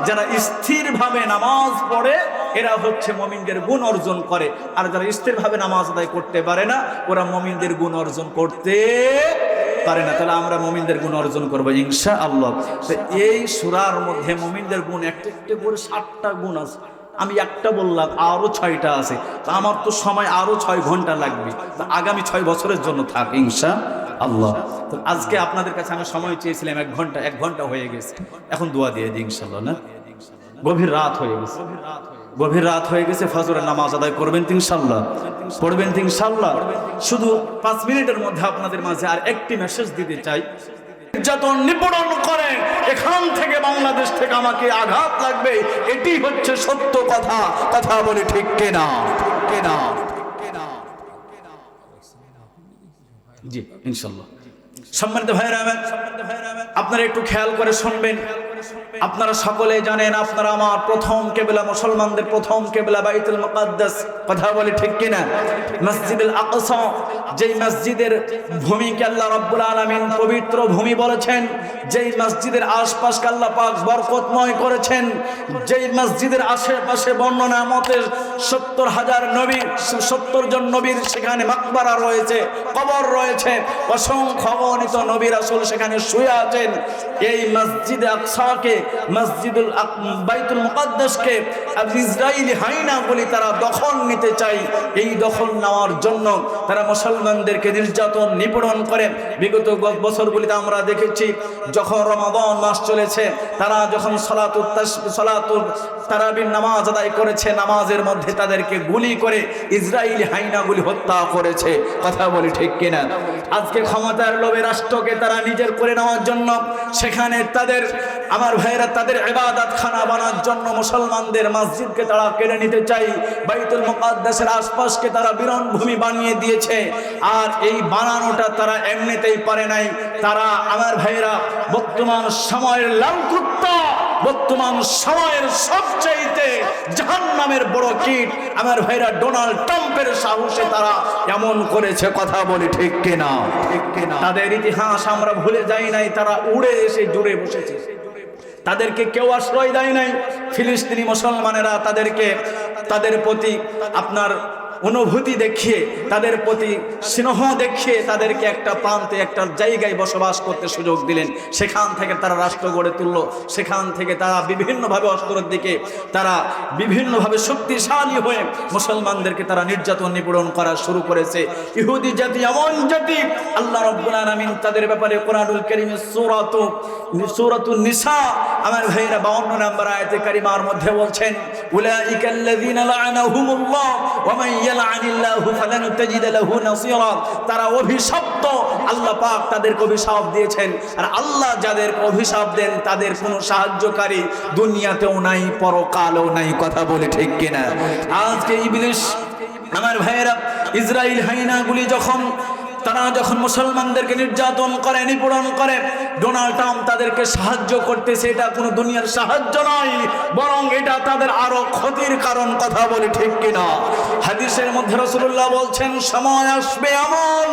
যারা স্থিরভাবে নামাজ পড়ে এরা হচ্ছে মুমিনদের গুণ অর্জন করে, আর যারা স্থিরভাবে নামাজ আদায় করতে পারে না ওরা মুমিনদের গুণ অর্জন করতে পারে না। তাহলে আমরা মুমিনদের গুণ অর্জন করবো ইনশাআল্লাহ। তো এই সূরার মধ্যে মুমিনদের গুণ একটা একটা করে 7টা গুণ আছে। আমি একটা বললাম, আরো 6টা আছে। তো আমার তো সময় আরো 6 ঘন্টা লাগবে, তো আগামী 6 বছরের জন্য থাক ইনশাআল্লাহ। তো আজকে আপনাদের কাছে আমি সময় চেয়েছিলাম 1 ঘন্টা, 1 ঘন্টা হয়ে গেছে। এখন দোয়া দিয়ে দিই ইনশাআল্লাহ। না, গভীর রাত হয়ে গেছে, গভীর রাত হয়ে গেছে, ফজরের নামাজ আদায় করবেন তো ইনশাআল্লাহ, পড়বেন তো ইনশাআল্লাহ। শুধু 5 মিনিটের মধ্যে আপনাদের মাঝে আর একটি মেসেজ দিতে চাই। নির্যাতন, নিপীড়ন করে এখান থেকে, বাংলাদেশ থেকে আমাকে আঘাত লাগবে, এটি হচ্ছে সত্য কথা। কথা বলে ঠিক কিনা? জি ইনশাআল্লাহ। সম্মানিত ভাইরা আমার, আপনারা একটু খেয়াল করে শুনবেন। আপনারা সকলে জানেন, আপনারা আমার প্রথম কিবলা, মুসলমানদের প্রথম কিবলা বাইতুল মুকাদ্দাস। কথা বলে ঠিক কিনা? মসজিদুল আকসা, যেই মসজিদের ভূমিকে আল্লাহ রাব্বুল আলামিন পবিত্র ভূমি বলেছেন, যেই মসজিদের আশপাশকে আল্লাহ পাক বরকতময় করেছেন, যেই মসজিদের আশেপাশে বর্ণনা মতে 70,000 নবী, 70 জন নবীর সেখানে মাকবারা রয়েছে, কবর রয়েছে, অসংখ্য অগণিত নবী রাসূল সেখানে শুয়ে আছেন। এই মসজিদে আকসাকে, মসজিদুল বাইতুল মুকাদ্দাসকে ইসরাইলি হাইনাগুলি তারা দখল নিতে চায়। এই দখল নেওয়ার জন্য তারা মুসলমানদেরকে নির্যাতন, নিপীড়ন করে। বিগত বছরগুলিতে আমরা দেখেছি, যখন রমাদান মাস চলেছে, তারা যখন সালাতুল তারাবির নামাজ আদায় করেছে, নামাজের মধ্যে তাদেরকে গুলি করে ইসরাইলি হাইনাগুলি হত্যা করেছে। কথা বলি ঠিক কিনা? আজকে ক্ষমতার লোভে রাষ্ট্রকে তারা নিজের করে নেওয়ার জন্য সেখানে তাদের আমার ভাইরা তাদের ইবাদত খানা বানানোর জন্য মুসলমানদের মসজিদকে তারা কেড়ে নিতে চাই, বাইতুল মুকাদ্দাসের আশপাশকে তারা বিরানভূমি বানিয়ে দিয়েছে। আর এই বানানোটা তারা এমনিতেই পারে নাই। তারা আমার ভাইরা বর্তমান সময়ের লাল কুত্তা, বর্তমান সময়ের সবচাইতে জাহান্নামের বড় কীট আমার ভাইরা ডোনাল্ড ট্রাম্পের সাহসে তারা এমন করেছে। কথা বলি ঠিক কিনা? তাদের ইতিহাস আমরা ভুলে যাই নাই। তারা উড়ে এসে জুড়ে বসেছে, তাদেরকে কেউ আশ্রয় দেয় নাই। ফিলিস্তিনি মুসলমানেরা তাদের প্রতি আপনার অনুভূতি দেখিয়ে, তাদের প্রতি স্নেহ দেখিয়ে তাদেরকে একটা প্রান্তে একটা জায়গায় বসবাস করতে সুযোগ দিলেন। সেখান থেকে তারা রাষ্ট্র গড়ে তুললো। সেখান থেকে তারা বিভিন্নভাবে অস্ত্রের দিকে তারা বিভিন্নভাবে শক্তিশালী হয়ে মুসলমানদেরকে তারা নির্যাতন নিপীড়ন করা শুরু করেছে। ইহুদি জাতি এমন জাতি, আল্লাহ রাব্বুল আলামিন তাদের ব্যাপারে কোরআনুল কারীমের সূরাতুন নিসা আমার ভাইরা 52 নম্বর আয়াতে কারিমার মধ্যে বলছেন, উলাইকাল্লাযীনা লা'আনাহুমুল্লাহ ওয়া মান ইয়ালআনিল্লাহু ফালান তাজিদা লাহু নাসীরা। তারা অভিশপ্ত, আল্লাহ পাক তাদেরকে অভিশাপ দিয়েছেন। আর আল্লাহ যাদেরকে অভিশাপ দেন তাদের কোনো সাহায্যকারী দুনিয়াতেও নাই, পরকালেও নাই। কথা বলে ঠিক কিনা? আজকে ইবলিস আমার ভাইয়েরা ইসরাইল হাইনাগুলি তারা যখন মুসলমানদেরকে নির্যাতন করে, নিপীড়ন করে, ডোনাল্ড ট্রাম্প তাদেরকে সাহায্য করতেছে। এটা কোনো দুনিয়ার সাহায্য নয়, বরং এটা তাদের আরো ক্ষতির কারণ। কথা বলি ঠিক কিনা? হাদিসের মধ্যে রাসূলুল্লাহ বলছেন, সময় আসবে এমন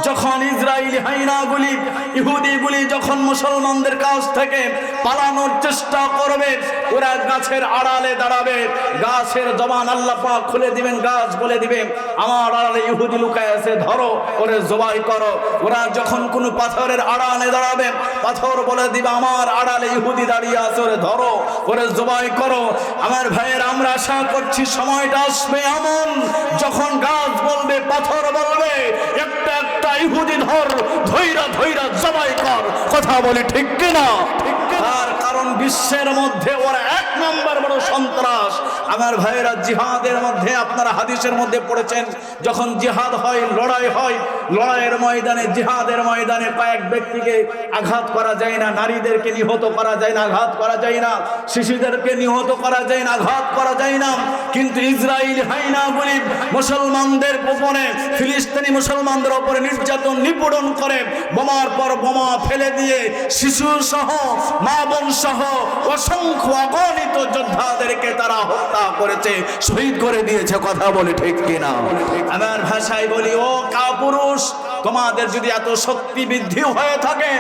যখন ইসরায়েলি হাইনাগুলি, ইহুদিগুলি যখন মুসলমানদের কাছ থেকে পালানোর চেষ্টা করবে, ওরা গাছের আড়ালে দাঁড়াবে। গাছের জবান আল্লাহ পাক খুলে দিবেন, গাছ বলে দিবে, আমার আড়ালে ইহুদি লুকায় আছে, ধরো ওরে জবাই করো। ওরা যখন কোনো পাথরের আড়ালে দাঁড়াবে, পাথর বলে দিবে, আমার আড়ালে ইহুদি দাঁড়িয়ে আছে, ওরে ধরো, ওরে জবাই করো। আমার ভাইয়ের, আমরা আশা করছি সময়টা আসবে এমন যখন গাছ বলবে, পাথর বলবে, একটা একটা ইহুদি ধৈরা জবাই কর। কথা বলি ঠিক কিনা? তার কারণ বিশ্বের মধ্যে ওরা এক নম্বর বড় সন্ত্রাস। আমার ভাইয়েরা, জিহাদের মধ্যে আপনারা হাদিসের মধ্যে পড়েছেন, যখন জিহাদ হয়, লড়াই হয়, লড়াইয়ের ময়দানে, জিহাদের ময়দানে কয়েক ব্যক্তিকে আঘাত করা যায় না, নারীদেরকে নিহত করা যায় না, আঘাত করা যায় না, শিশুদেরকে নিহত করা যায় না, আঘাত করা যায় না। কিন্তু ইসরায়েল হাইনাগুলি মুসলমানদের উপরে, ফিলিস্তিনি মুসলমানদের উপরে নির্যাতন নিপীড়ন করে, বোমার পর বোমা ফেলে দিয়ে শিশু সহ, মা বোন সহ অসংখ্য অগণিত যোদ্ধাদেরকে তারা হত্যা করেছে, শহীদ করে দিয়েছে। কথা বলে ঠিক কিনা? আমার ভাষায় বলি, ও কাপুরুষ, তোমাদের যদি এত শক্তি বৃদ্ধি হয়ে থাকে,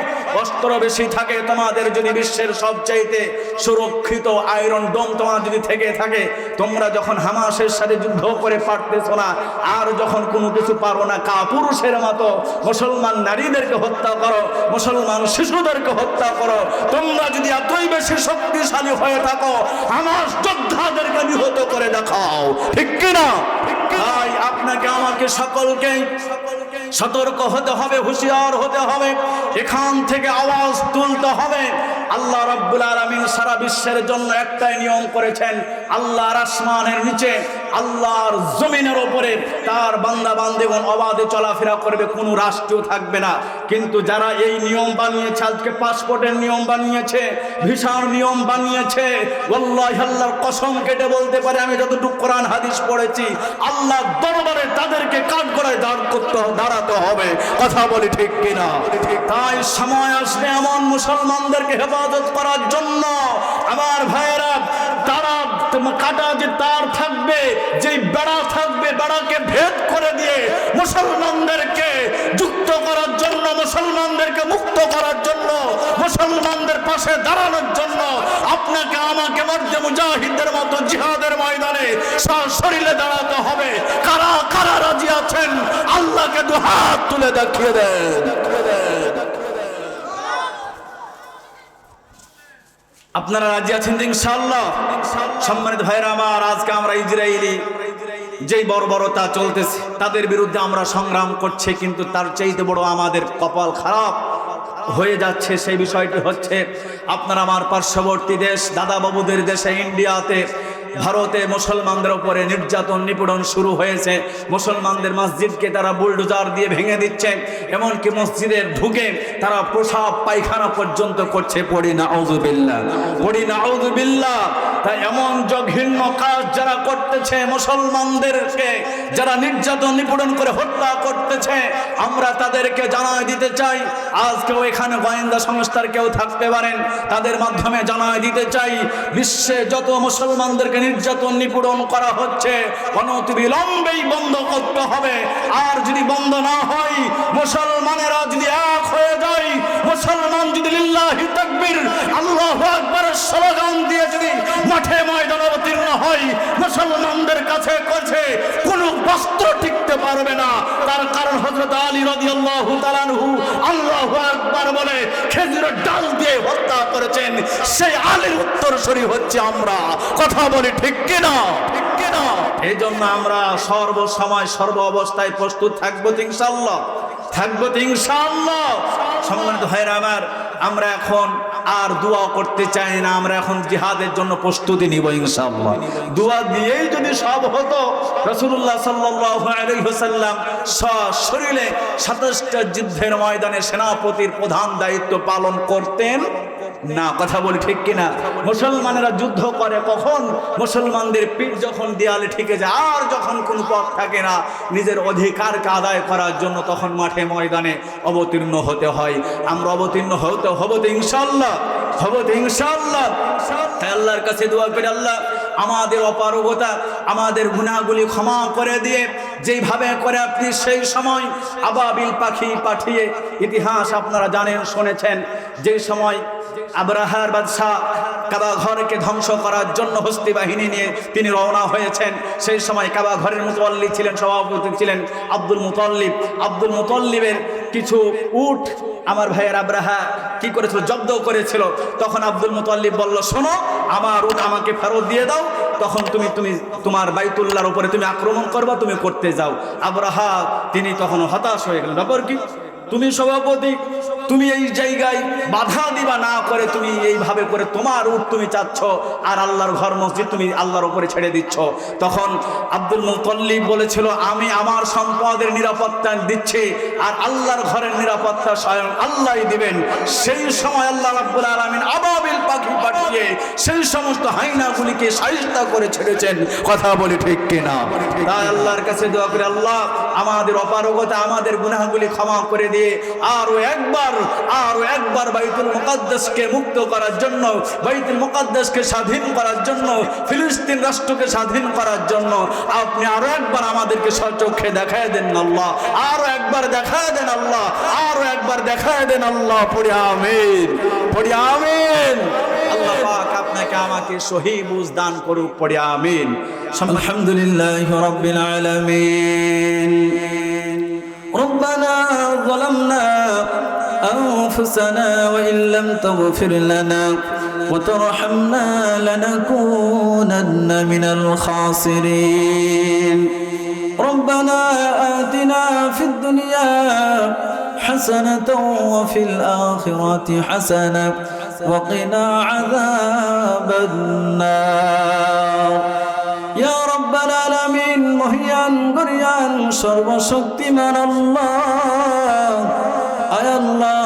অস্ত্র বেশি থাকে, তোমাদের যদি বিশ্বের সবচাইতে সুরক্ষিত আয়রন ডোম তোমার যদি থেকে থাকে, তোমরা যখন হামাসের সাথে যুদ্ধ করে পারতেছো না, আর যখন কোনো কিছু পারো না, কাপুরুষের মতো মুসলমান নারীদেরকে হত্যা করো, মুসলমান শিশুদেরকে হত্যা করো। তোমরা যদি এতই বেশি শক্তিশালী হয়ে থাকো, হামাস যোদ্ধাদেরকে নিহত করে দেখাও। ঠিক কিনা? তাই আপনাকে আমাকে সকলকে সতর্ক হতে হবে, হুঁশিয়ার হতে হবে, এখান থেকে আওয়াজ তুলতে হবে। আল্লাহ রাব্বুল আলামিন সারা বিশ্বের জন্য একটাই নিয়ম করেছেন, আল্লাহর আসমানের নিচে, আল্লাহর জমিনের উপরে তার বান্দা বান্দিগণ অবাধে চলাফেরা করবে, কোনো রাষ্ট্রও থাকবে না। কিন্তু যারা এই নিয়ম বানিয়েছে, আজকে পাসপোর্টের নিয়ম বানিয়েছে, ভিসার নিয়ম বানিয়েছে, ওয়াল্লাহি আল্লাহর কসম কেটে বলতে পারে, আমি যতটুকু কোরআন হাদিস পড়েছি, আল্লাহ দরবারে তাদেরকে কাঠগড়ায় দাঁড়াতে হবে। কথা বলি ঠিক কিনা? তাই সময় আসবে এমন মুসলমানদেরকে হেফাজত করার জন্য, আমার ভাইয়েরা, তারা কাটা যে তার থাকবে, যে বেড়া থাকবে, বেড়াকে ভেদ করে দিয়ে মুসলমানদেরকে যুক্ত করার জন্য, মুসলমানদেরকে মুক্ত করার জন্য, মুসলমানদের পাশে দাঁড়ানোর জন্য আপনাকে আমাকে মর্দে মুজাহিদদের মতো জিহাদের ময়দানে সশরীরে দাঁড়াতে হবে। কারা কারা রাজি আছেন? আল্লাহকে দুহাত তুলে দেখিয়ে দেন। আপনারা রাজি আছেন ইনশাআল্লাহ? সম্মানিত ভাইরা আমার, আজকে আমরা ইসরায়েলি যেই বর্বরতা চলতেছে তাদের বিরুদ্ধে আমরা সংগ্রাম করছি, কিন্তু তার চাইতে বড় আমাদের কপাল খারাপ হয়ে যাচ্ছে সেই বিষয়টি হচ্ছে, আপনার আমার পার্শ্ববর্তী দেশ, দাদা বাবুদের দেশে, ইন্ডিয়াতে ভারতে মুসলমানদের উপরে নির্যাতন নিপীড়ন শুরু হয়েছে। মুসলমানদের মসজিদকে তারা বুলডোজার দিয়ে ভেঙে দিচ্ছে, এমনকি মসজিদের ঢুকে তারা প্রসাব পায়খানা পর্যন্ত করছে। পড়ি নাউযুবিল্লাহ, পড়ি নাউযুবিল্লাহ। তাই এমন জঘন্য কাজ যারা করতেছে, মুসলমানদেরকে যারা নির্যাতন নিপীড়ন করে হত্যা করতেছে, আমরা তাদেরকে জানাই দিতে চাই। আজকেও এখানে গোয়েন্দা সংস্থার কেউ থাকতে পারেন, তাদের মাধ্যমে জানাই দিতে চাই, বিশ্বে যত মুসলমানদেরকে নির্যাতন নিপীড়ন করা হচ্ছে অনতিবিলম্বেই বন্ধ করতে হবে। আর যদি বন্ধ না হয়, মুসলমানেরা যদি এক হয়ে যায়, মুসলমান যদি লিল্লাহি তাকবীর আল্লাহু আকবারের স্লোগান দিয়ে যদি মাঠে ময়দানে অবতীর্ণ হয়, মুসলমানদের কাছে কোনো বস্ত্র টিকতে পারবে না। তার কারণ হযরত আলী রাদিয়াল্লাহু তাআলা আনহু আল্লাহু আকবার বলে খেজুরের ডাল দিয়ে হত্যা করেছেন। সেই আলীর উত্তরসূরি হচ্ছে আমরা। কথা বলি ঠিক কিনা? ঠিক কিনা? এই জন্য আমরা সর্বসময় সর্ব অবস্থায় প্রস্তুত থাকবো ইনশাআল্লাহ, থাকবো ইনশাআল্লাহ। সম্মানিত ভাইরা আমার, আমরা এখন আর দোয়া করতে চাই না, আমরা এখন জিহাদের জন্য প্রস্তুতি নিব ইনশাআল্লাহ। দোয়া দিয়েই যদি সব হতো, রাসূলুল্লাহ সাল্লাল্লাহু আলাইহি ওয়াসাল্লাম সশরীরে 27টা যুদ্ধের ময়দানে সেনাপতির প্রধান দায়িত্ব পালন করতেন না। কথা বলি ঠিক কিনা? মুসলমানেরা যুদ্ধ করে কখন? মুসলমানদের পিঠ যখন দেয়ালে ঠেকে যায়, আর যখন কোনো পথ থাকে না নিজের অধিকারকে আদায় করার জন্য, তখন মাঠে ময়দানে অবতীর্ণ হতে হয়। আমরা অবতীর্ণ হতে হব তো ইনশাআল্লাহ, হব তো ইনশাআল্লাহ। তাই আল্লাহর কাছে দোয়া করি, আল্লাহ আমাদের অপারগতা, আমাদের গুনাহগুলি ক্ষমা করে দিয়ে, যেইভাবে করে আপনি সেই সময় আবাবিল পাখি পাঠিয়ে, ইতিহাস আপনারা জানেন শুনেছেন, যে সময় আবরাহার বাদশাহ কাবা ঘরকে ধ্বংস করার জন্য হস্তি বাহিনী নিয়ে তিনি রওনা হয়েছেন, সেই সময় কাবা ঘরের মুতাল্লি ছিলেন, সভাপতি ছিলেন আব্দুল মুতাল্লিব। আব্দুল মুতাল্লিবের কিছু উট আমার ভাইয়ের আবরাহা কি করেছিল? জব্দ করেছিল। তখন আব্দুল মুতাল্লিব বলল, শোনো, আমার উট আমাকে ফেরত দিয়ে দাও, তখন তুমি তোমার বাইতুল্লাহর উপরে তুমি আক্রমণ করবা, তুমি করতে যাও। আবরাহা তিনি তখন হতাশ হয়ে গেলেন। ব্যাপার কি? তুমি সভাপতি, তুমি এই জায়গায় বাধা দিবা না করে তুমি এইভাবে করে তোমার উট তুমি চাচ্ছ, আর আল্লাহর ঘর মসজিদ তুমি আল্লাহর উপরে ছেড়ে দিচ্ছ। তখন আব্দুল মুতাল্লিব বলেছিল, আমি আমার সম্পদের নিরাপত্তা দিচ্ছি, আর আল্লাহর ঘরের নিরাপত্তা স্বয়ং আল্লাহই দিবেন। সেই সময় আল্লাহ রাব্বুল আলামিন আবাবিল পাখি পাঠিয়ে সেই সমস্ত হাইনাগুলিকে সাইজদা করে ছেড়েছেন। কথা বলি ঠিক কিনা? তাই আল্লাহর কাছে দোয়া করি, আল্লাহ আমাদের অপারগতা, আমাদের গুনাহগুলি ক্ষমা করে দিয়ে আরো একবার বাইতুল মুকাদ্দাসকে মুক্ত করার জন্য, বাইতুল মুকাদ্দাসকে স্বাধীন করার জন্য, ফিলিস্তিন রাষ্ট্রকে স্বাধীন করার জন্য আপনি আরো একবার আমাদেরকে সচক্ষে দেখায় দেন আল্লাহ, আরো একবার দেখায় দেন আল্লাহ, আরো একবার দেখায় দেন আল্লাহ। পড়ি আমিন, পড়ি আমিন। আল্লাহ পাক আপনাকে আমাকে সহি বুঝ দান করুক। পড়ি আমিন। আলহামদুলিল্লাহি রাব্বিল আলামিন। ربنا ظلمنا أنفسنا وإن لم تغفر لنا وترحمنا لنكونن من الخاسرين. ربنا آتنا في الدنيا حسنة وفي الآخرة حسنة وقنا عذاب النار. يا رب العالمين, মহিয়ান গরিয়ান সর্বশক্তিমান আল্লাহ, আয় আল্লাহ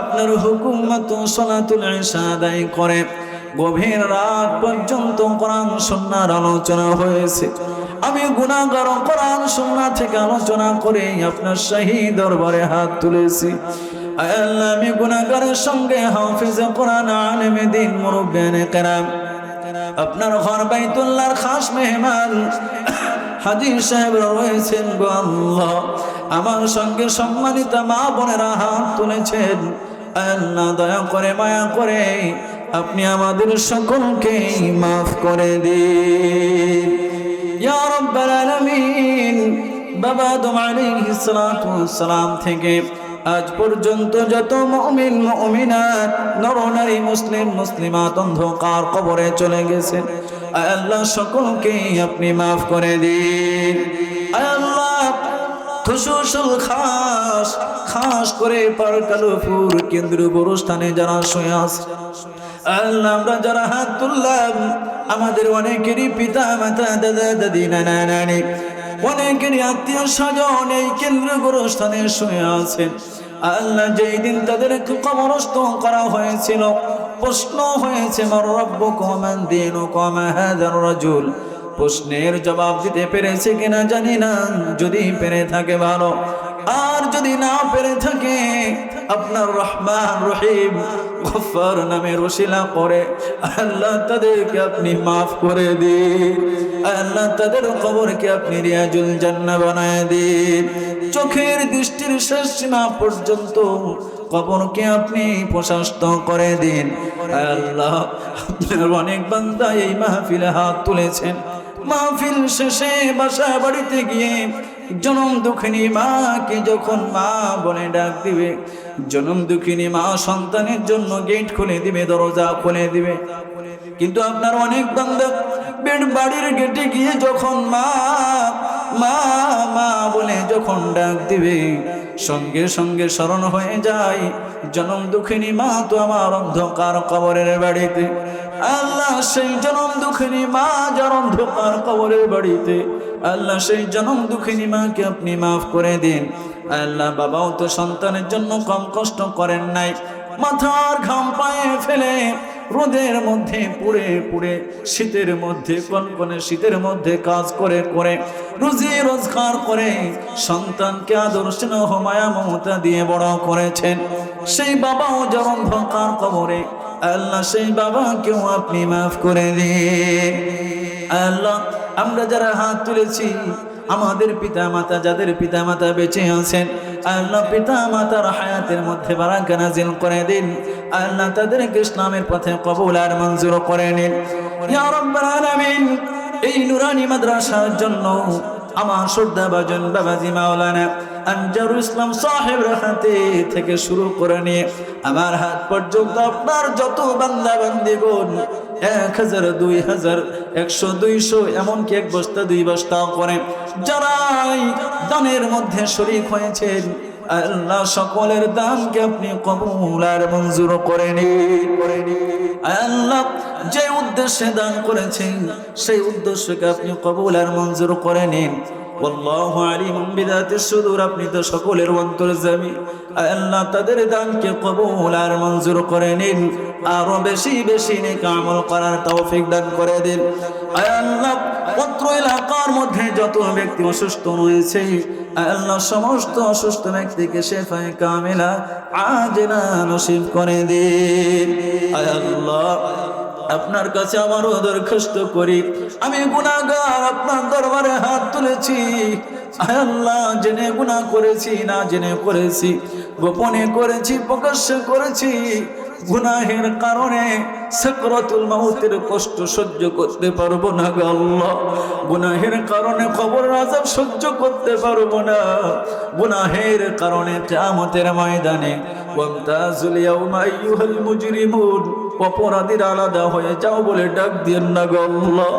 আপনার হুকুম মতো সালাতুল ইশা আদায় করে গভীর রাত পর্যন্ত কোরআন সুন্নাহর আলোচনা হয়েছে। আমি গুনাহগার, কোরআন সুন্নাহ থেকে আলোচনা করে আপনার শাহী দরবারে হাত তুলেছি। আয় আল্লাহ আমি গুনাহগারের সঙ্গে হাফেজে কোরআন, আলেমে দ্বীন, মুরব্বিয়ানে কেরাম, আপনার ঘর বাইতুল্লাহর খাস মেহমান হাজী সাহেব রয়েছেন গো আল্লাহ, আমার সঙ্গে সম্মানিত মা বোনেরা হাত তুলেছেন। আল্লাহ দয়া করে মায়া করে আপনি আমাদের সকলকে মাফ করে দিন ইয়া রাব্বাল আলামিন। বাবা আদম আলাইহিস সালাতু ওয়াস সালাম থেকে আজ পর্যন্ত যত মুমিন মুমিনাত, নর নারী, মুসলিম মুসলিমাত অন্ধকার কবরে চলে গেছেন, আয় আল্লাহ সকলকে আপনি মাফ করে দিন। আয় আল্লাহ খুশুসুল খাস করে পারকালপুর কেন্দ্রীয় গোরস্থানে যারা শুয়ে আছে, আল্লাহ আমরা যারা হাত তুললাম আমাদের অনেকেরই পিতা মাতা দাদা দাদি নানা নানি অনেকেরই আত্মীয় স্বজন এই কেন্দ্র গোরস্থানে শুয়ে আছেন। আল্লাহ যেই দিন তাদেরকে কবরস্থ করা হয়েছিল প্রশ্ন হয়েছে মার রাব্বুকুম মান দীনুকুম মা হাযার রাজুল, প্রশ্নের জবাব দিতে পেরেছে কিনা জানি না, যদি পেরে থাকে ভালো, আর যদি না পেরে থাকে আপনার রহমান রহিম গফফার নামের ওসিলা করে আল্লাহ তাদেরকে আপনি মাফ করে দিন। আল্লাহ তাদের কবরকে আপনি রিয়াজুল জান্নাহ বানায় দিন। চোখের দৃষ্টির শেষ সীমা পর্যন্ত কবরকে আপনি প্রশস্ত করে দিন। আল্লাহ আপনার অনেক বান্দা এই মাহফিলে হাত তুলেছেন, মাহফিল শেষে বাসা বাড়িতে গিয়ে জনম দুঃখিনী মাকে যখন মা বলে ডাক দিবে, জনম দুঃখিনী মা সন্তানের জন্য গেট খুলে দিবে, দরজা খুলে দিবে, কিন্তু আপনার অনেক বান্দা বাড়ির গেটে গিয়ে যখন মা মা মা বলে যখন ডাক দিবে সঙ্গে সঙ্গে স্মরণ হয়ে যায় জনম দুঃখিনী মা তো আমার অন্ধকার কবরের বাড়িতে। আল্লাহ সেই জনম দুঃখিনী মা যার অন্ধকার কবরের বাড়িতে, আল্লাহ সেই জনম দুঃখিনী মাকে আপনি মাফ করে দিন। আল্লাহ বাবাও তো সন্তানের জন্য কম কষ্ট করেন নাই, মাথার ঘাম পায়ে ফেলে রোদের মধ্যে পুড়ে পুড়ে শীতের মধ্যে কনকনে শীতের মধ্যে কাজ করে করে রুজি রোজগার করে সন্তানকে আদর স্নেহ মায়া মমতা দিয়ে বড় করেছেন। সেই বাবাও যার অন্ধকার কবরে, আল্লাহ সেই বাবাকেও আপনি মাফ করে দিন। আল্লাহ আমরা যারা হাত তুলেছি আমাদের পিতা মাতা, যাদের পিতা মাতা বেঁচে আছেন, আল্লাহ পিতা মাতার হায়াতের মধ্যে বারাকা নাজিল করে দিন। আল্লাহ তাদেরকে ইসলামের পথে কবুল আর মঞ্জুর করে নিন ইয়া রাব্বাল আলামিন। এই নুরানি মাদ্রাসার জন্য আমার শ্রদ্ধাভাজন বাবাজি মাওলানা আনজারুল ইসলাম সাহেবের হাতে থেকে শুরু করে নিয়ে আমার হাত পর্যন্ত আপনার যত বান্দা বান্দিগণ 1000 2000 100 200 এমনকি এক বস্তা দুই বস্তা করে যারাই দানের মধ্যে শরীক হয়েছেন, আল্লাহ সকলের দানকে আপনি কবুল আর মঞ্জুর করে নিন। আল্লাহ যে উদ্দেশ্যে দান করেছেন সেই উদ্দেশ্যকে আপনি কবুল আর মঞ্জুর করে নিন। আল্লাহু আলিমুম বিযাতিস সুদূর, আপনি তো সকলের অন্তর্যামী। আল্লাহ তাদের দানকে কবুল আর মঞ্জুর করে নিন, আরো বেশি বেশি নেক আমল করার তৌফিক দান করে দিন। আল্লাহ পত্র এলাকার মধ্যে যত ব্যক্তি অসুস্থ রয়েছে, আল্লাহ সমস্ত অসুস্থ ব্যক্তিকে শেফায়ে কামিলা আজলা নসিব করে দিন। আল্লাহ আপনার কাছে আমারও দরখাস্ত করি, আমি গুনাহগার আপনার দরবারে হাত তুলেছি। আল্লাহ জেনে গুনাহ করেছি না জেনে করেছি, গোপনে করেছি প্রকাশ্যে করেছি, গুনাহের কারণে সাকরাতুল মাউতের কষ্ট সহ্য করতে পারবো না গো আল্লাহ, গুনাহের কারণে কবরের আযাব সহ্য করতে পারবো না, গুনাহের কারণে কিয়ামতের ময়দানে ওয়ামতাজুল ইয়াউমা আইয়ুহাল মুজরিমুন, অপরাধীরা আলাদা হয়ে যাও বলে ডাক দিয়েন না গো আল্লাহ,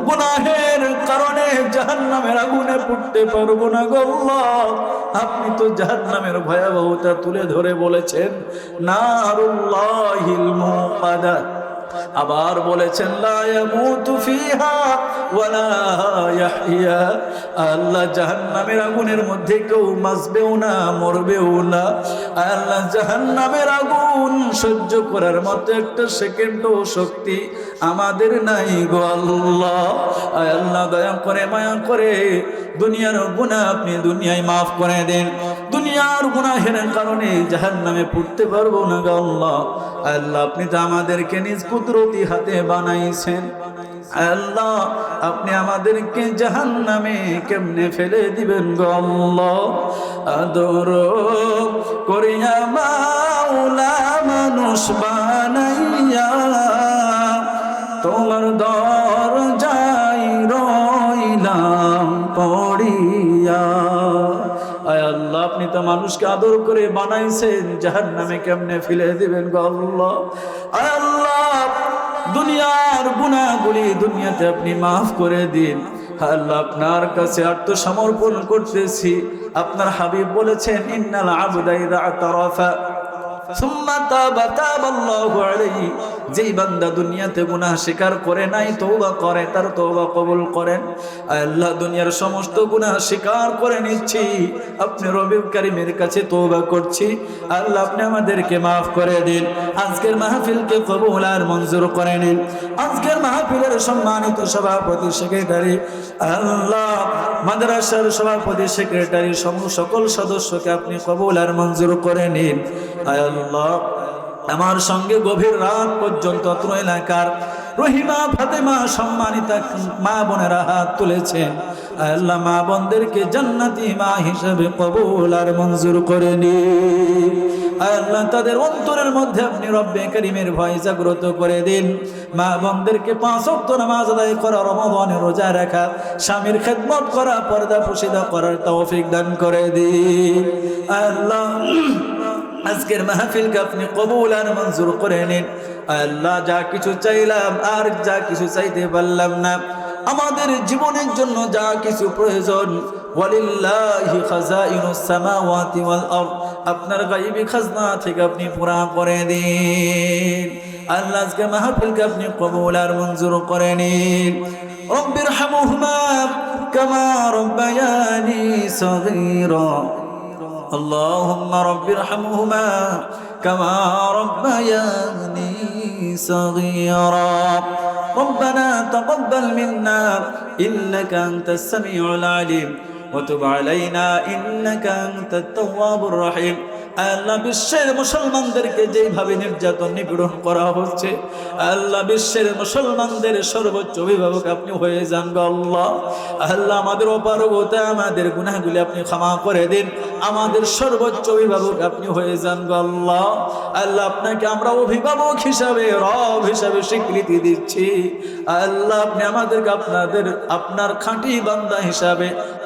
গুনাহের কারণে জাহান্নামের আগুনে পুড়তে পারবো না গো আল্লাহ। আপনি তো জাহান্নামের ভয়াবহতা তুলে ধরে বলেছেন নারুল্লাহিল মুকাদা, আবার বলেছেন লা ইয়ামুতু ফিহা ওয়ালা ইয়াহইয়া। আল্লাহ জাহান্নামের আগুনের মধ্যে কেউ মাসবেও না মরবেও না। আল্লাহ জাহান্নামের আগুন সহ্য করার মতো একটা সেকেন্ডও শক্তি আমাদের নাই গো আল্লাহ। আল্লাহ দয়া করে মায়া করে দুনিয়ার গুনাহ আপনি দুনিয়ায় মাফ করে দেন, দুনিয়ার গুনাহের কারণে জাহান্নামে পড়তে পারবো না গো আল্লাহ। আল্লাহ আপনি তো আমাদেরকে নিজ কুদরতি হাতে বানাইছেন, আল্লাহ আপনি আমাদেরকে জাহান্নামে কেমনে ফেলে দিবেন গো আল্লাহ। আদর করিয়া মাওলা মানুষ বানাইয়া তোমার দরজায় রইলাম পড়িয়া। আয় আল্লাহ আপনি তো মানুষকে আদর করে বানাইছেন, জাহান্নামে কেমনে ফেলে দিবেন গো আল্লাহ। আয় আল্লাহ দুনিয়ার গুনাহগুলি দুনিয়াতে আপনি মাফ করে দিন। আল্লাহ আপনার কাছে আত্মসমর্পণ করতেছি। আপনার হাবিব বলেছেন ইন্নাল আবদা ইযা আতারাফা সুম্মা তাবা তাবাল্লাহু আলাইহি যেই বান্দা দুনিয়াতে গুনাহ স্বীকার করে নাই, তওবা করে, তার তওবা কবুল করেন। আল্লাহ দুনিয়ার সমস্ত গুনাহ স্বীকার করে নিচ্ছি, আপনি রব্বুল কারীমের কাছে তওবা করছি, আল্লাহ আপনি আমাদেরকে মাফ করে দিন। আজকের মাহফিলকে কবুল আর মঞ্জুর করে নিন। আজকের মাহফিলের সম্মানিত সভাপতি সেক্রেটারি, আল্লাহ মাদ্রাসার সভাপতি সেক্রেটারি সকল সদস্যকে আপনি কবুল আর মঞ্জুর করে নিন। আল্লাহ আমার সঙ্গে গভীর রাত পর্যন্ত অত্র এলাকার রহিমা ফাতেমা সম্মানিতা মা বোনেরা হাত তুলেছেন, আল্লাহ মা বোনদেরকে জান্নাতি মা হিসেবে কবুল আর মঞ্জুর করে নিন। আল্লাহ তাদের অন্তরের মধ্যে আপনি রব্বে কারীমের ভয় জাগ্রত করে দিন। মা বোনদেরকে 5 ওয়াক্ত নামাজ আদায় করা, রমাদানে রোজা রাখা, স্বামীর খেদমত করা, পর্দা পুশিদা করার তৌফিক দান করে দিন। আল্লাহ আজকের মাহফিলকে আপনি কবুল আর মঞ্জুর করে নিন। আল্লাহ যা কিছু চাইলাম আর যা কিছু চাইতে পারলাম না, আমাদের জীবনের জন্য যা কিছু প্রয়োজন, ওয়ালিল্লাহি খাযাইনুস সামাওয়াতি ওয়াল আরদ, আপনার গায়বী খাজনা থেকে আপনি পুরা করে দিন। আল্লাহ আজকে মাহফিলকে আপনি কবুল আর মঞ্জুর করে নিন। রব্বিরহামহুমা কামা রাব্বায়ানি সগীরা, اللهم رب ارحمهما كما ربياني صغيرا، ربنا تقبل منا إنك أنت السميع العليم وتب علينا إنك أنت التواب الرحيم। আল্লাহ বিশ্বের মুসলমানদেরকে যেভাবে নির্যাতন নিপীড়ন করা হচ্ছে, আল্লাহ বিশ্বের মুসলমানদের সর্বোচ্চ অভিভাবক আপনি হয়ে যান গো আল্লাহ। আল্লাহ আমাদের অপারগতা, আমাদের গুনাহগুলি আপনি ক্ষমা করে দিন, আমাদের সর্বোচ্চ অভিভাবক আপনি হয়ে যান গো আল্লাহ। আল্লাহ আপনাকে আমরা অভিভাবক হিসাবে, রব হিসাবে স্বীকৃতি দিচ্ছি। আল্লাহ আপনি আমাদেরকে আপনার খাঁটি বান্দা হিসাবে